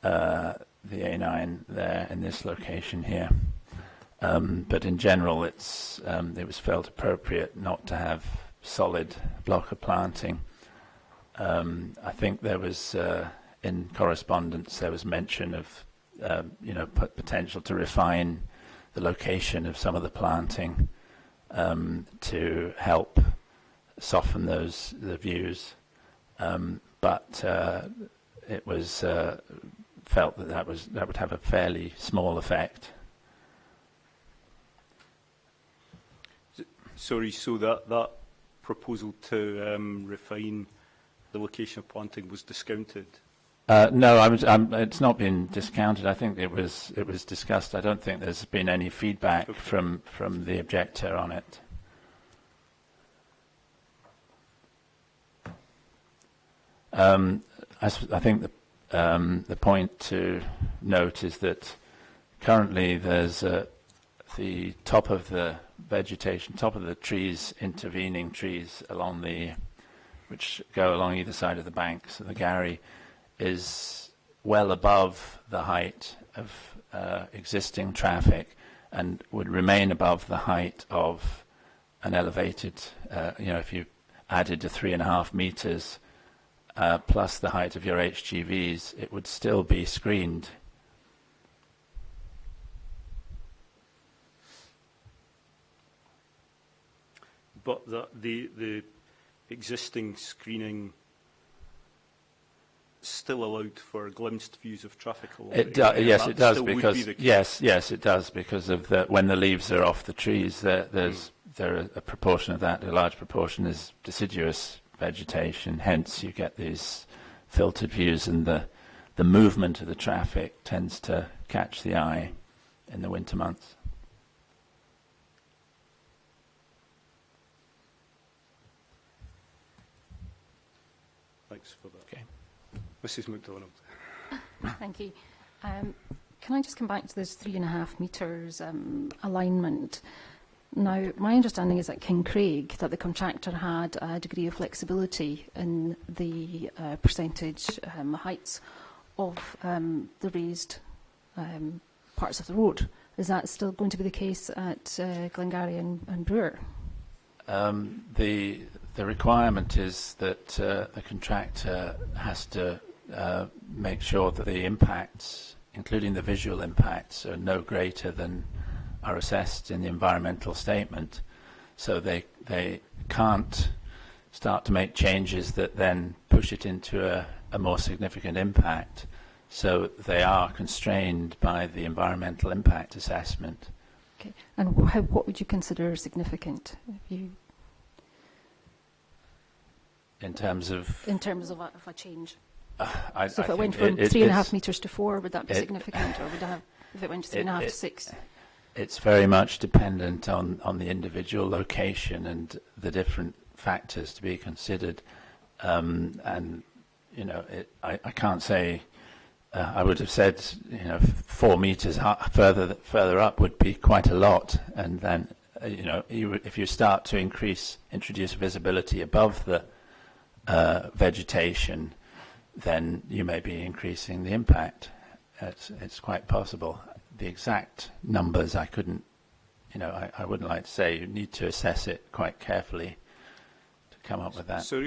the A9 there in this location here. But in general, it was felt appropriate not to have solid block of planting. I think there was, in correspondence, there was mention of, potential to refine the location of some of the planting to help soften the views. But it was felt that would have a fairly small effect. Sorry, so that proposal to refine the location of planting was discounted? No, it's not been discounted. I think it was discussed. I don't think there's been any feedback from the objector on it. I think the point to note is that currently there's the top of the vegetation, top of the trees, intervening trees which go along either side of the banks of the Garry, is well above the height of existing traffic and would remain above the height of an elevated, if you added the 3.5 meters plus the height of your HGVs, it would still be screened. But the existing screening still allowed for glimpsed views of traffic along yes, it does, because yes, it does, because of when the leaves are off the trees, there's a proportion of that, a large proportion is deciduous vegetation. Hence, you get these filtered views, and the movement of the traffic tends to catch the eye in the winter months. Thanks for that. Okay. Mrs. MacDonald. Thank you. Can I just come back to this 3.5 metres alignment? Now, my understanding is at Killiecrankie that the contractor had a degree of flexibility in the percentage heights of the raised parts of the road. Is that still going to be the case at Glengarry and Brewer? The requirement is that the contractor has to make sure that the impacts, including the visual impacts, are no greater than are assessed in the environmental statement. So they can't start to make changes that then push it into a more significant impact. So they are constrained by the environmental impact assessment. Okay. And what would you consider significant? In terms of a change. So if I it went from 3.5 metres to 4, would that be significant, or would it have? If it went to 3.5 to 6? It's very much dependent on the individual location and the different factors to be considered. And I can't say I would have said, 4 metres further up would be quite a lot, and then, if you start to introduce visibility above the vegetation, then you may be increasing the impact. It's quite possible. The exact numbers I couldn't, I wouldn't like to say. You need to assess it quite carefully to come up with that. So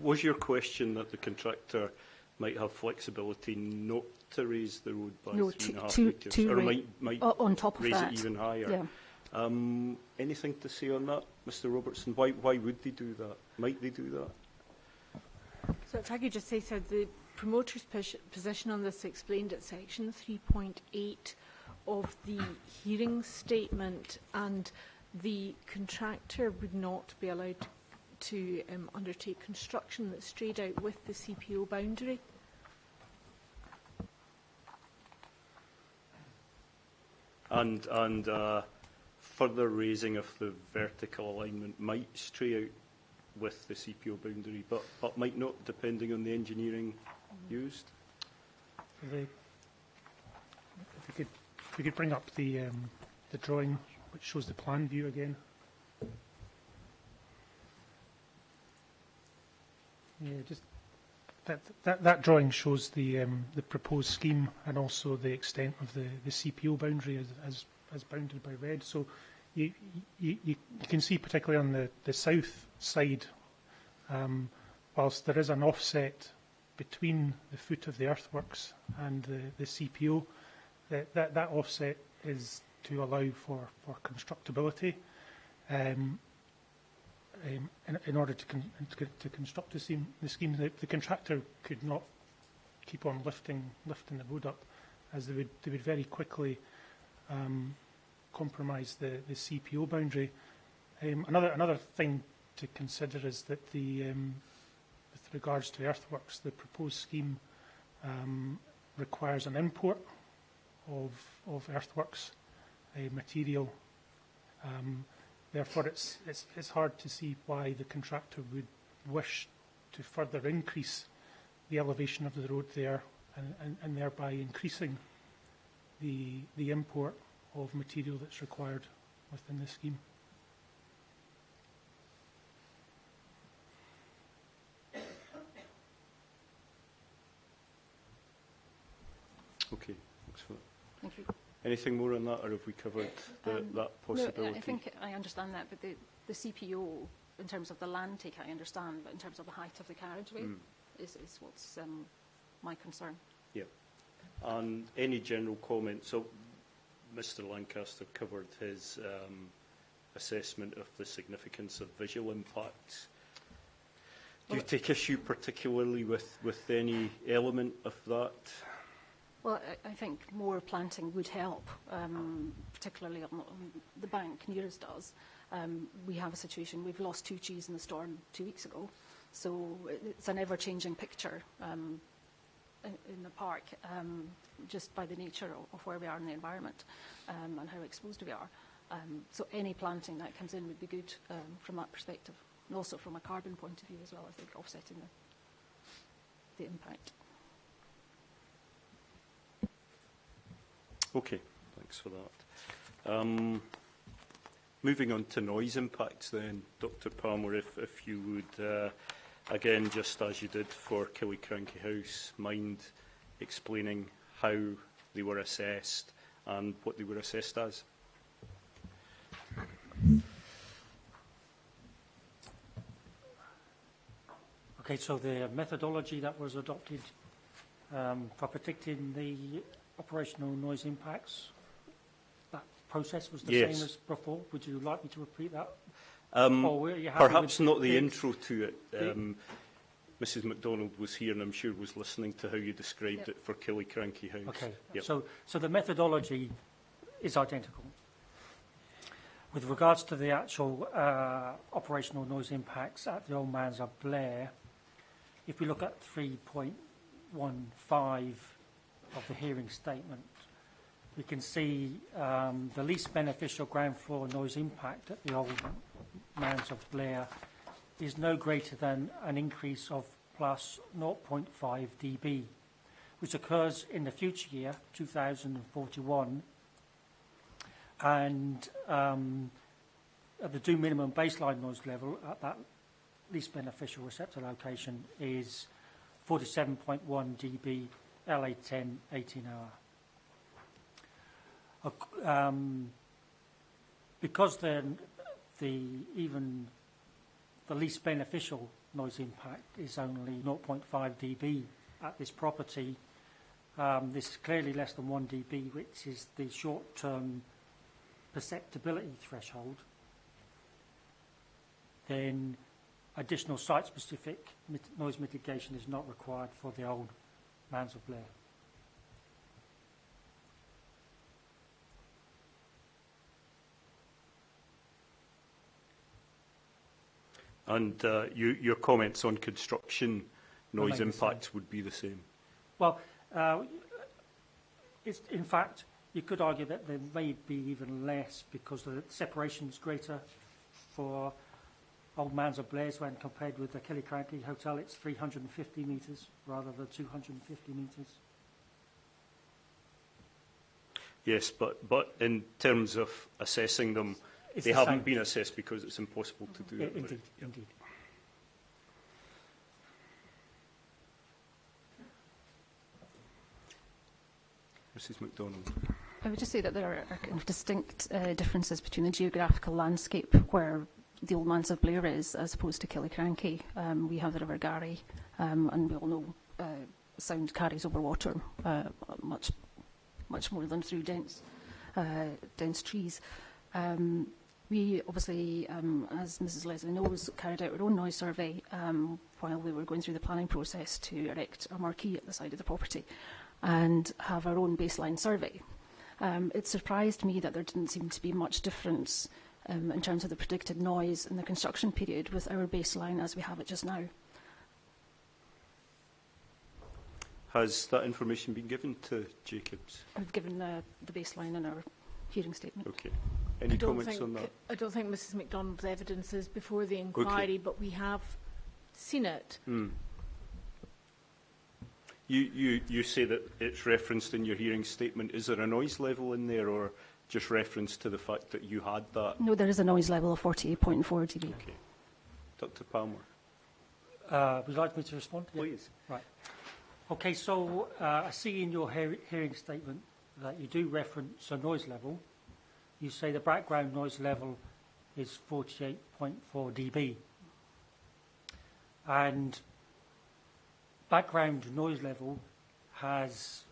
was your question that the contractor might have flexibility not to raise the road by 3.5 metres, or might on top of raise that. it even higher? Yeah. Anything to say on that, Mr. Robertson? Why would they do that? Might they do that? So if I could just say, so the promoter's position on this explained at section 3.8 of the hearing statement, and the contractor would not be allowed to undertake construction that strayed out with the CPO boundary. And further raising of the vertical alignment might stray out with the CPO boundary, but might not, depending on the engineering used. If we could bring up the drawing which shows the plan view again. Yeah, just that drawing shows the proposed scheme and also the extent of the CPO boundary as bounded by red. So you can see, particularly on the south side, whilst there is an offset between the foot of the earthworks and the CPO, that offset is to allow for constructability. In order to construct the scheme, the contractor could not keep on lifting the road up, as they would very quickly compromise the CPO boundary. Another thing to consider is that with regards to earthworks, the proposed scheme requires an import of earthworks material. Therefore, it's hard to see why the contractor would wish to further increase the elevation of the road there, and thereby increasing the import of material that's required within the scheme. Okay, thanks for that. Thank you. Anything more on that, or have we covered that possibility? No, I think I understand that, but the CPO, in terms of the land take, I understand, but in terms of the height of the carriageway is what's my concern. Yeah. And any general comments? So Mr. Lancaster covered his assessment of the significance of visual impacts. Do you take issue particularly with any element of that? Well, I think more planting would help, particularly on the bank nearest us. We have a situation, we've lost 2 trees in the storm 2 weeks ago, so it's an ever-changing picture in the park, just by the nature of where we are in the environment and how exposed we are. So any planting that comes in would be good from that perspective, and also from a carbon point of view as well, I think, offsetting the impact. Okay, thanks for that. Moving on to noise impacts then, Dr. Palmer, if you would, again, just as you did for Killiecrankie House, mind explaining how they were assessed and what they were assessed as? Okay, so the methodology that was adopted for predicting the operational noise impacts, that process was the Yes. same as before. Would you like me to repeat that? Perhaps with not the intro to it. Mrs. MacDonald was here and I'm sure was listening to how you described it for Killiecrankie House. Okay, Yep. so the methodology is identical. With regards to the actual operational noise impacts at the Old Manse of Blair, if we look at 3.15 of the hearing statement, we can see the least beneficial ground floor noise impact at the Old Manse of Blair is no greater than an increase of plus 0.5 dB, which occurs in the future year, 2041, and the due minimum baseline noise level at that least beneficial receptor location is 47.1 dB, LA10, 18 hour. Because even the least beneficial noise impact is only 0.5 dB at this property, this is clearly less than 1 dB, which is the short-term perceptibility threshold, then additional site-specific noise mitigation is not required for the old Manse of Blair. And your comments on construction noise Remain the same. impacts would be the same? Well, in fact, you could argue that there may be even less because the separation is greater for Old Manse of Blair's when compared with the Killiecrankie Hotel. It's 350 metres rather than 250 metres. Yes, but in terms of assessing them, It's they the haven't same. been assessed because it's impossible to do it. Indeed, Yep. indeed. Mrs. MacDonald. I would just say that there are kind of distinct differences between the geographical landscape where the Old Manse of Blair is as opposed to Killiecrankie. We have the River Garry, and we all know sound carries over water much more than through dense trees. We obviously, as Mrs. Leslie knows, carried out our own noise survey while we were going through the planning process to erect a marquee at the side of the property and have our own baseline survey. It surprised me that there didn't seem to be much difference in terms of the predicted noise in the construction period with our baseline as we have it just now. Has that information been given to Jacobs? We've given the baseline in our hearing statement. Okay. Any comments on that? I don't think Mrs. MacDonald's evidence is before the inquiry, but we have seen it. Mm. You say that it's referenced in your hearing statement. Is there a noise level in there or just reference to the fact that you had that? No, there is a noise level of 48.4 dB. Okay. Dr. Palmer. Would you like me to respond? Please. Yeah. Right. Okay, so I see in your hearing statement that you do reference a noise level. You say the background noise level is 48.4 dB. And background noise level is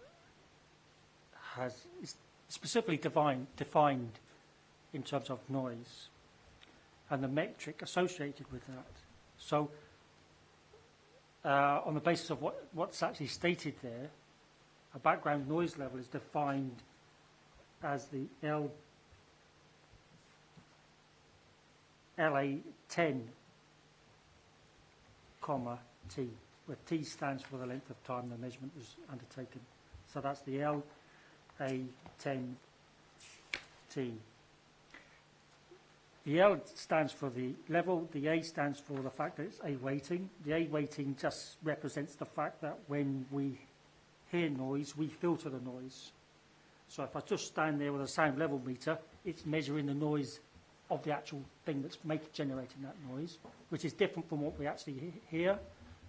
specifically defined in terms of noise and the metric associated with that. So on the basis of what's actually stated there, a background noise level is defined as the LA10, T, where T stands for the length of time the measurement was undertaken. So that's the LA10T. The L stands for the level, the A stands for the fact that it's A weighting. The A weighting just represents the fact that when we hear noise, we filter the noise. So if I just stand there with a sound level meter, it's measuring the noise of the actual thing that's generating that noise, which is different from what we actually hear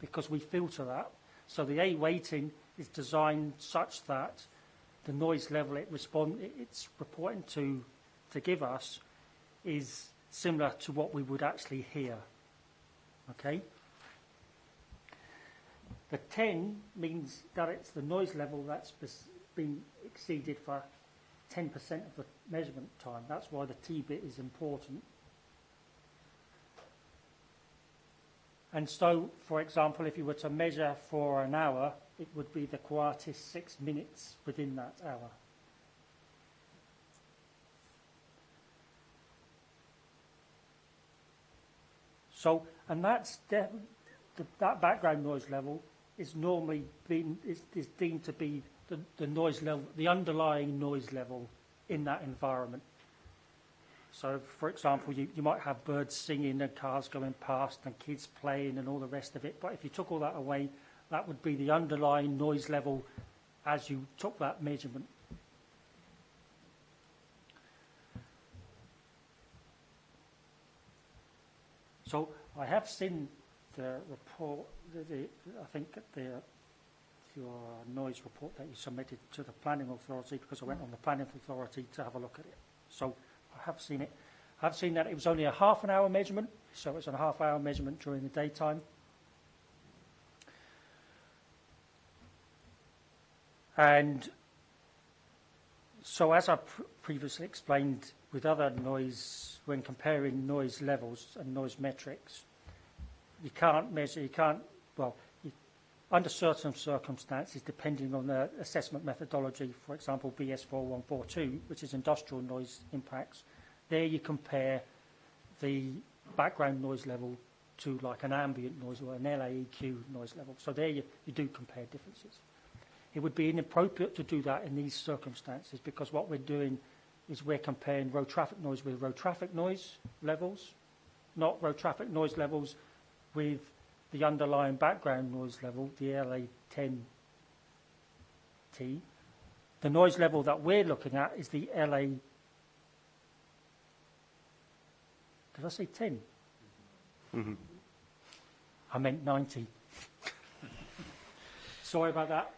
because we filter that. So the A weighting is designed such that the noise level it's reporting to give us is similar to what we would actually hear. Okay? The 10 means that it's the noise level that's been exceeded for 10% of the measurement time. That's why the T bit is important. And so, for example, if you were to measure for an hour, it would be the quietest 6 minutes within that hour. So, and that background noise level is normally is deemed to be the noise level, the underlying noise level in that environment. So, for example, you might have birds singing and cars going past and kids playing and all the rest of it. But if you took all that away, that would be the underlying noise level as you took that measurement. So I have seen the report, I think your noise report that you submitted to the Planning Authority, because I went on the Planning Authority to have a look at it. So I have seen it. I've seen that it was only a half an hour measurement, so it's a half-hour measurement during the daytime. And so as I previously explained with other noise, when comparing noise levels and noise metrics, you can't measure, under certain circumstances, depending on the assessment methodology, for example, BS4142, which is industrial noise impacts, there you compare the background noise level to like an ambient noise or an LAEQ noise level. So there you do compare differences. It would be inappropriate to do that in these circumstances because what we're doing is we're comparing road traffic noise with road traffic noise levels, not road traffic noise levels with the underlying background noise level, the LA10T. The noise level that we're looking at is the LA... Did I say 10? Mm-hmm. I meant 90. Sorry about that.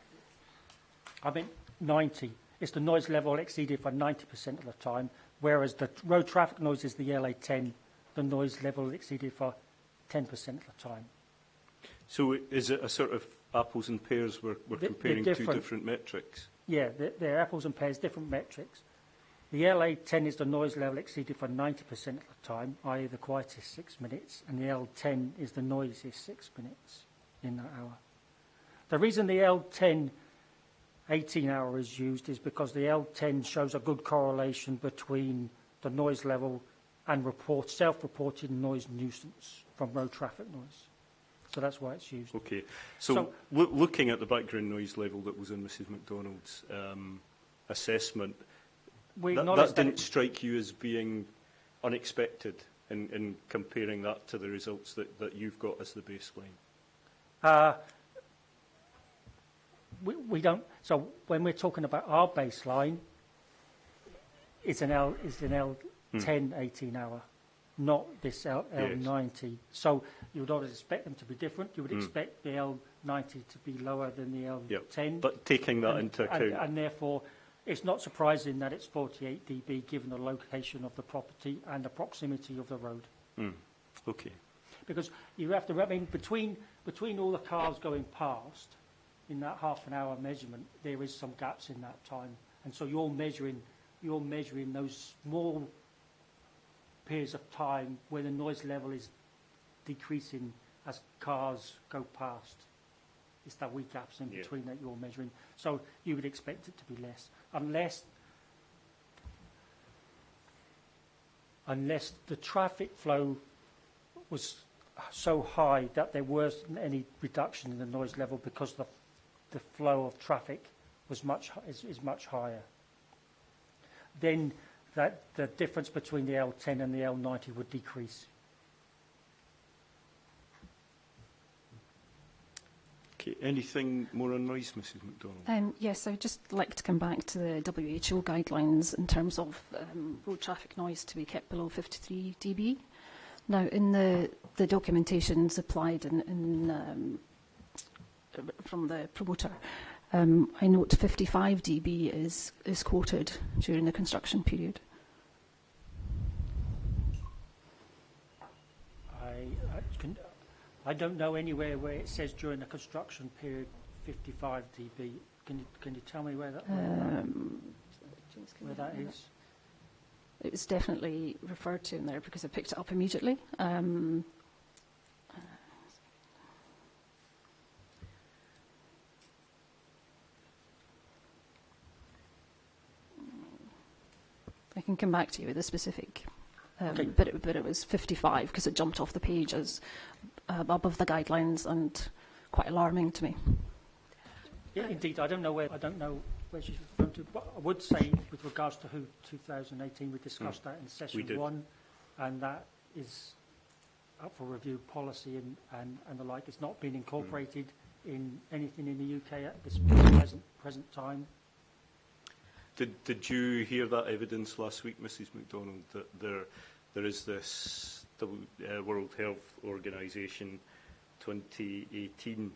I meant 90. It's the noise level exceeded for 90% of the time, whereas the road traffic noise is the LA10, the noise level exceeded for 10% of the time. So is it a sort of apples and pears we're comparing two different metrics? Yeah, they're apples and pears, different metrics. The LA10 is the noise level exceeded for 90% of the time, i.e. the quietest 6 minutes, and the L10 is the noisiest 6 minutes in that hour. The reason the L10 18 hour is used is because the L10 shows a good correlation between the noise level and self-reported noise nuisance from road traffic noise. So that's why it's used. Okay. So looking at the background noise level that was in Mrs MacDonald's assessment, that didn't strike you as being unexpected in comparing that to the results that you've got as the baseline? We don't. So when we're talking about our baseline, it's an L10 18 hour, not this L90. Yes. So you would always expect them to be different. You would expect the L90 to be lower than the L10. Yep. But taking that into account. And therefore, it's not surprising that it's 48 dB given the location of the property and the proximity of the road. Okay. Because you have to, I mean, between all the cars going past, in that half an hour measurement, there is some gaps in that time. And so you're measuring those small periods of time where the noise level is decreasing as cars go past. It's that wee gaps in between that you're measuring. So you would expect it to be less, unless the traffic flow was so high that there wasn't any reduction in the noise level because the flow of traffic was is much higher. Then the difference between the L10 and the L90 would decrease. Okay, anything more on noise, Mrs MacDonald? Yes, I'd just like to come back to the WHO guidelines in terms of road traffic noise to be kept below 53 dB. Now, in the documentation supplied from the promoter, I note 55 dB is quoted during the construction period. I don't know anywhere where it says during the construction period 55 dB. Can you tell me where that is? It was definitely referred to in there because I picked it up immediately. I can come back to you with a specific, okay. but it was 55 because it jumped off the page as above the guidelines and quite alarming to me. Yeah, indeed, I don't know where she's referring to, but I would say with regards to 2018, we discussed that in session 1, and that is up for review policy and the like. It's not been incorporated in anything in the UK at this present time. Did you hear that evidence last week, Mrs MacDonald, that there is this World Health Organisation 2018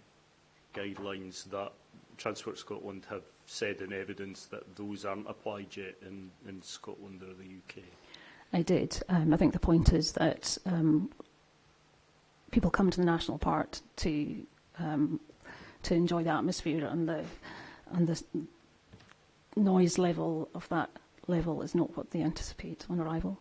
guidelines that Transport Scotland have said in evidence that those aren't applied yet in Scotland or the UK? I did. I think the point is that people come to the national park to enjoy the atmosphere, and the noise level of that level is not what they anticipate on arrival.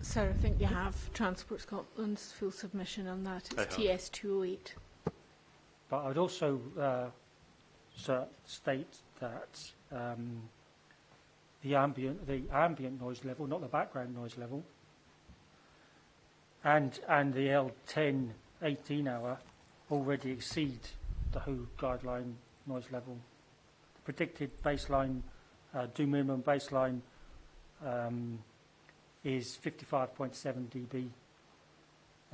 Sir, I think you have Transport Scotland's full submission on that. It's TS208. But I'd also state that the ambient noise level, not the background noise level, and the L10 18-hour already exceed the WHO guideline noise level. The predicted baseline, do minimum baseline, is 55.7 dB,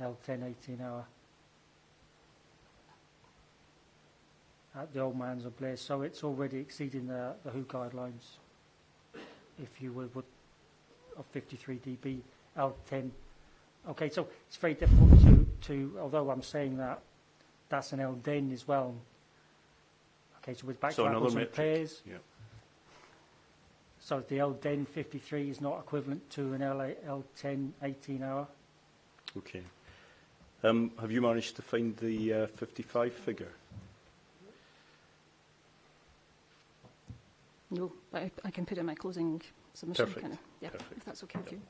L10 18-hour. At the Old Manse of Blair, so it's already exceeding the WHO guidelines. If you would of 53 dB, L10. Okay, so it's very difficult to although I'm saying that, that's an L10 as well. Okay, so with back so travels and pairs. Yeah. So the L10 53 is not equivalent to an L10 18-hour. Okay. Have you managed to find the 55 figure? No, but I can put in my closing submission. Perfect. Yeah, Perfect. if that's okay with you.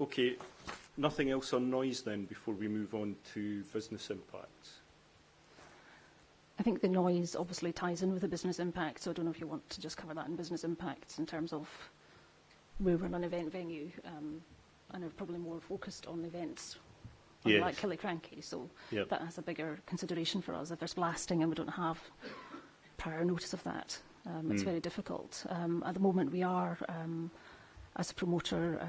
Okay. Nothing else on noise then before we move on to business impacts? I think the noise obviously ties in with the business impact, so I don't know if you want to just cover that in business impacts in terms of we run an event venue and are probably more focused on events like Killiecrankie, so that has a bigger consideration for us. If there's blasting and we don't have prior notice of that, it's very difficult. At the moment we are, as a promoter,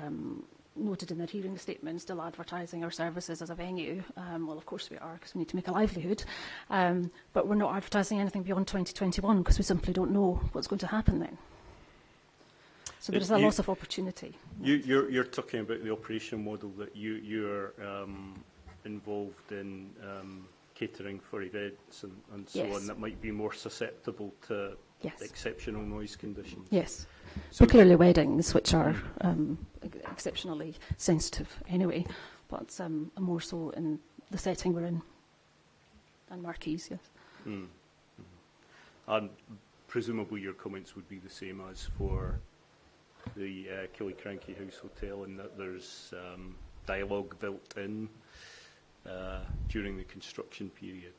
noted in their hearing statement, still advertising our services as a venue. Well, of course we are, because we need to make a livelihood. But we're not advertising anything beyond 2021 because we simply don't know what's going to happen then. So there's a loss of opportunity. You're talking about the operation model that you're involved in catering for events and so on that might be more susceptible to exceptional noise conditions. Yes. So particularly weddings, which are exceptionally sensitive anyway, but more so in the setting we're in, and marquees, yes. And presumably your comments would be the same as for the Killiecrankie House Hotel, in that there's dialogue built in during the construction period.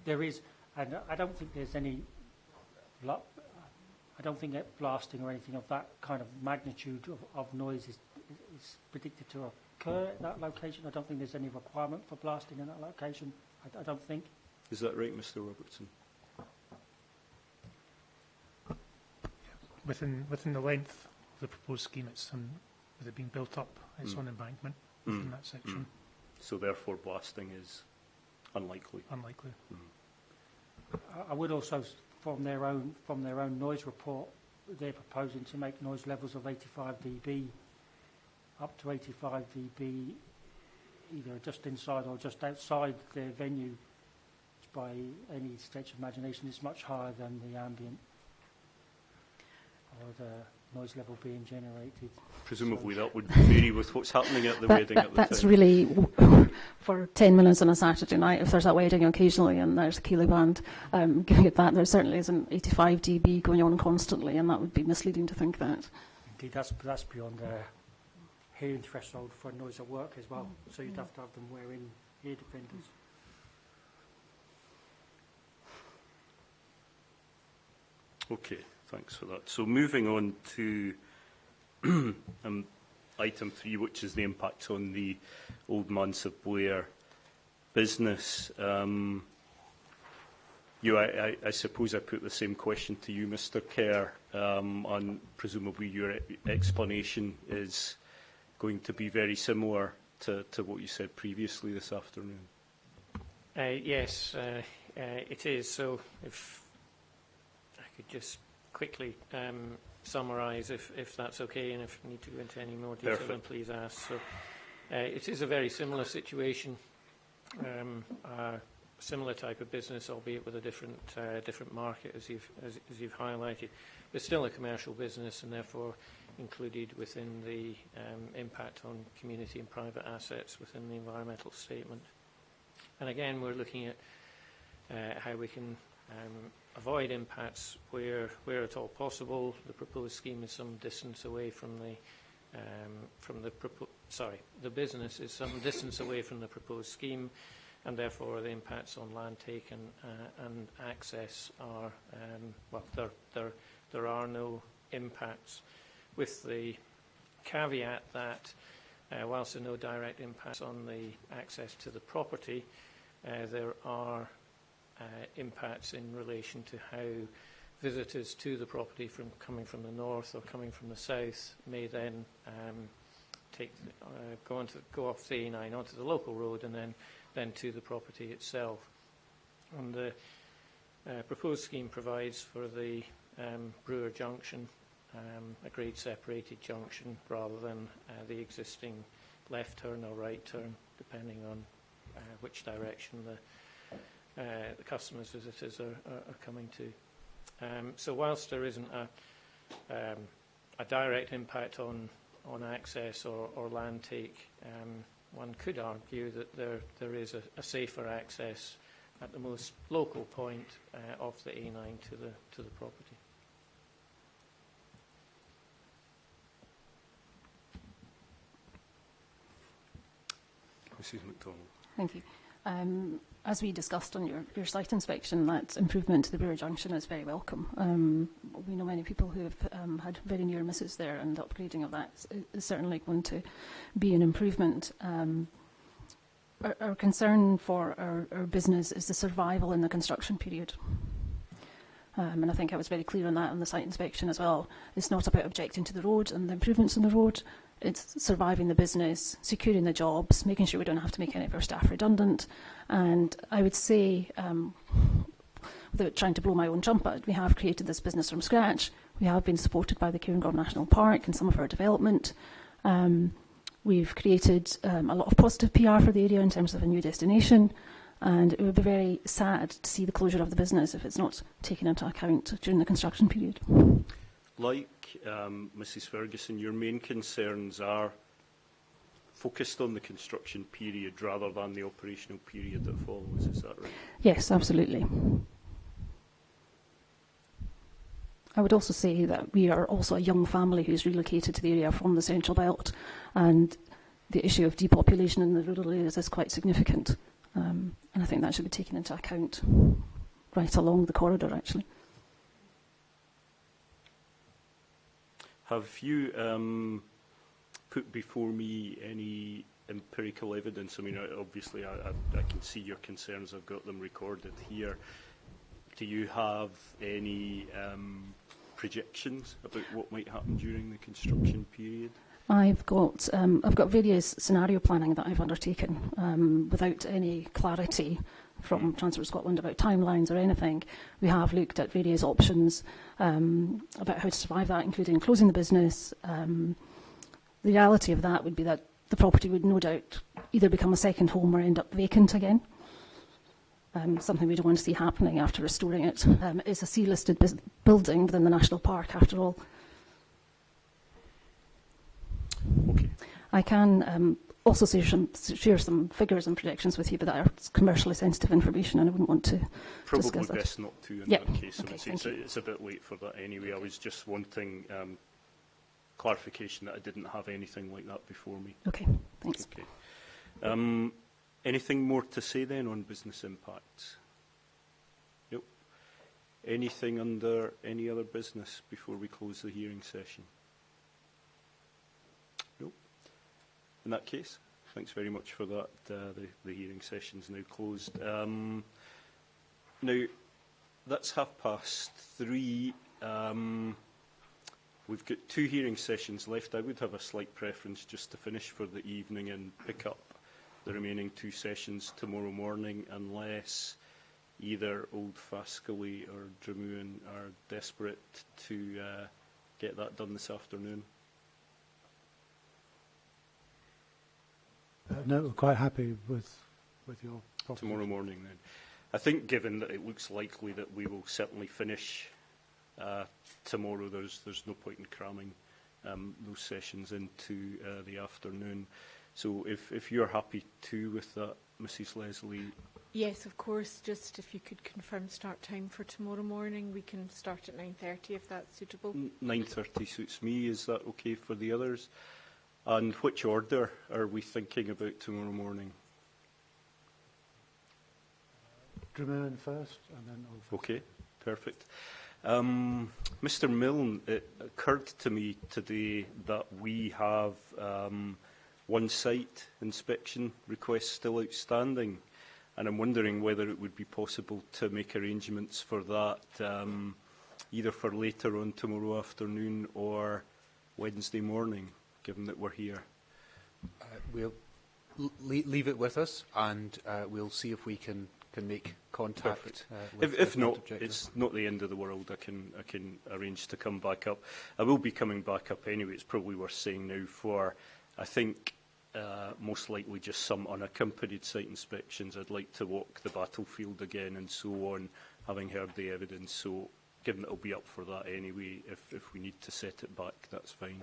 There is, and I don't think there's any. I don't think that blasting or anything of that kind of magnitude of noise is predicted to occur at that location. I don't think there's any requirement for blasting in that location. I don't think. Is that right, Mr. Robertson? Within the length of the proposed scheme, it's with it being built up, it's on embankment within that section. So therefore, blasting is unlikely. Unlikely. I would also, from their own noise report, they're proposing to make noise levels of 85 dB, up to 85 dB, either just inside or just outside their venue, which by any stretch of imagination is much higher than the ambient or the noise level being generated. Presumably that would vary with what's happening at the wedding at the time. That's really for 10 minutes on a Saturday night. If there's a wedding occasionally and there's a Keeley band giving it that, there certainly isn't 85 dB going on constantly, and that would be misleading to think that. Indeed, that's beyond their hearing threshold for noise at work as well. So you'd have to have them wearing ear defenders. Okay, thanks for that. So moving on to item 3, which is the impacts on the Old Manse of Blair business. I suppose I put the same question to you, Mr. Kerr, and presumably your explanation is going to be very similar to what you said previously this afternoon? Yes, it is. So if I could just quickly summarise, if that's okay, and if you need to go into any more detail, then please ask. So it is a very similar situation, a similar type of business, albeit with a different market, as you've highlighted, but still a commercial business, and therefore included within the impact on community and private assets within the environmental statement. And again, we're looking at how we can avoid impacts where at all possible. The proposed scheme is some distance away from the business is some distance away from the proposed scheme, and therefore the impacts on land take and access are there are no impacts, with the caveat that whilst there are no direct impacts on the access to the property, there are impacts in relation to how visitors to the property coming from the north or coming from the south may then go off the A9 onto the local road and then to the property itself. And the proposed scheme provides for the Brewer Junction, a grade separated junction, rather than the existing left turn or right turn, depending on which direction the customers, visitors are coming to. So whilst there isn't a direct impact on access or land take, one could argue that there is a safer access at the most local point of the A9 to the property. Mrs. MacDonald. Thank you. As we discussed on your site inspection, that improvement to the Brewer Junction is very welcome. We know many people who have had very near misses there, and upgrading of that is certainly going to be an improvement. Our concern for our business is the survival in the construction period. And I think I was very clear on that on the site inspection as well. It's not about objecting to the road and the improvements in the road. It's surviving the business, securing the jobs, making sure we don't have to make any of our staff redundant. And I would say, without trying to blow my own trumpet, we have created this business from scratch. We have been supported by the Killiecrankie National Park and some of our development. We've created a lot of positive PR for the area in terms of a new destination. And it would be very sad to see the closure of the business if it's not taken into account during the construction period. Like Mrs. Ferguson, your main concerns are focused on the construction period rather than the operational period that follows, is that right? Yes, absolutely. I would also say that we are also a young family who's relocated to the area from the Central Belt, and the issue of depopulation in the rural areas is quite significant. And I think that should be taken into account right along the corridor, actually. Have you put before me any empirical evidence? I mean, obviously, I can see your concerns. I've got them recorded here. Do you have any projections about what might happen during the construction period? I've got various scenario planning that I've undertaken without any clarity from Transport Scotland about timelines or anything. We have looked at various options about how to survive that, including closing the business. The reality of that would be that the property would no doubt either become a second home or end up vacant again. Something we don't want to see happening after restoring it. It's a C-listed building within the National Park, after all. Okay. I can also share some figures and projections with you, but that are commercially sensitive information, and I wouldn't want to discuss that. Probably best not to in that case. Okay, it's a bit late for that anyway. I was just wanting clarification that I didn't have anything like that before me. Okay, thanks. Okay. Anything more to say then on business impacts? Nope. Anything under any other business before we close the hearing session? Nope. In that case, thanks very much for that. The hearing session is now closed. Now, that's 3:30. we've got 2 hearing sessions left. I would have a slight preference just to finish for the evening and pick up the remaining 2 sessions tomorrow morning, unless either Old Fascally or Dramoon are desperate to get that done this afternoon. No, we're quite happy with your proposition. Tomorrow morning, then. I think, given that it looks likely that we will certainly finish tomorrow, there's no point in cramming those sessions into the afternoon. So if you're happy too with that, Mrs. Leslie. Yes, of course. Just if you could confirm start time for tomorrow morning, we can start at 9:30 if that's suitable. 9:30 suits me. Is that okay for the others? And which order are we thinking about tomorrow morning? Dramoon first, and then Old Fascally. Okay, perfect. Mr. Milne, it occurred to me today that we have one site inspection request still outstanding, and I'm wondering whether it would be possible to make arrangements for that, either for later on tomorrow afternoon or Wednesday morning, given that we're here. We'll leave it with us, and we'll see if we can make contact. If not, it's not the end of the world. I can arrange to come back up. I will be coming back up anyway. It's probably worth saying now for, I think, most likely just some unaccompanied site inspections. I'd like to walk the battlefield again and so on, having heard the evidence. So, given that I'll be up for that anyway, if we need to set it back, that's fine.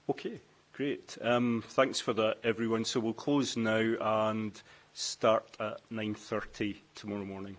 Okay, great. Thanks for that, everyone. So we'll close now and start at 9:30 tomorrow morning.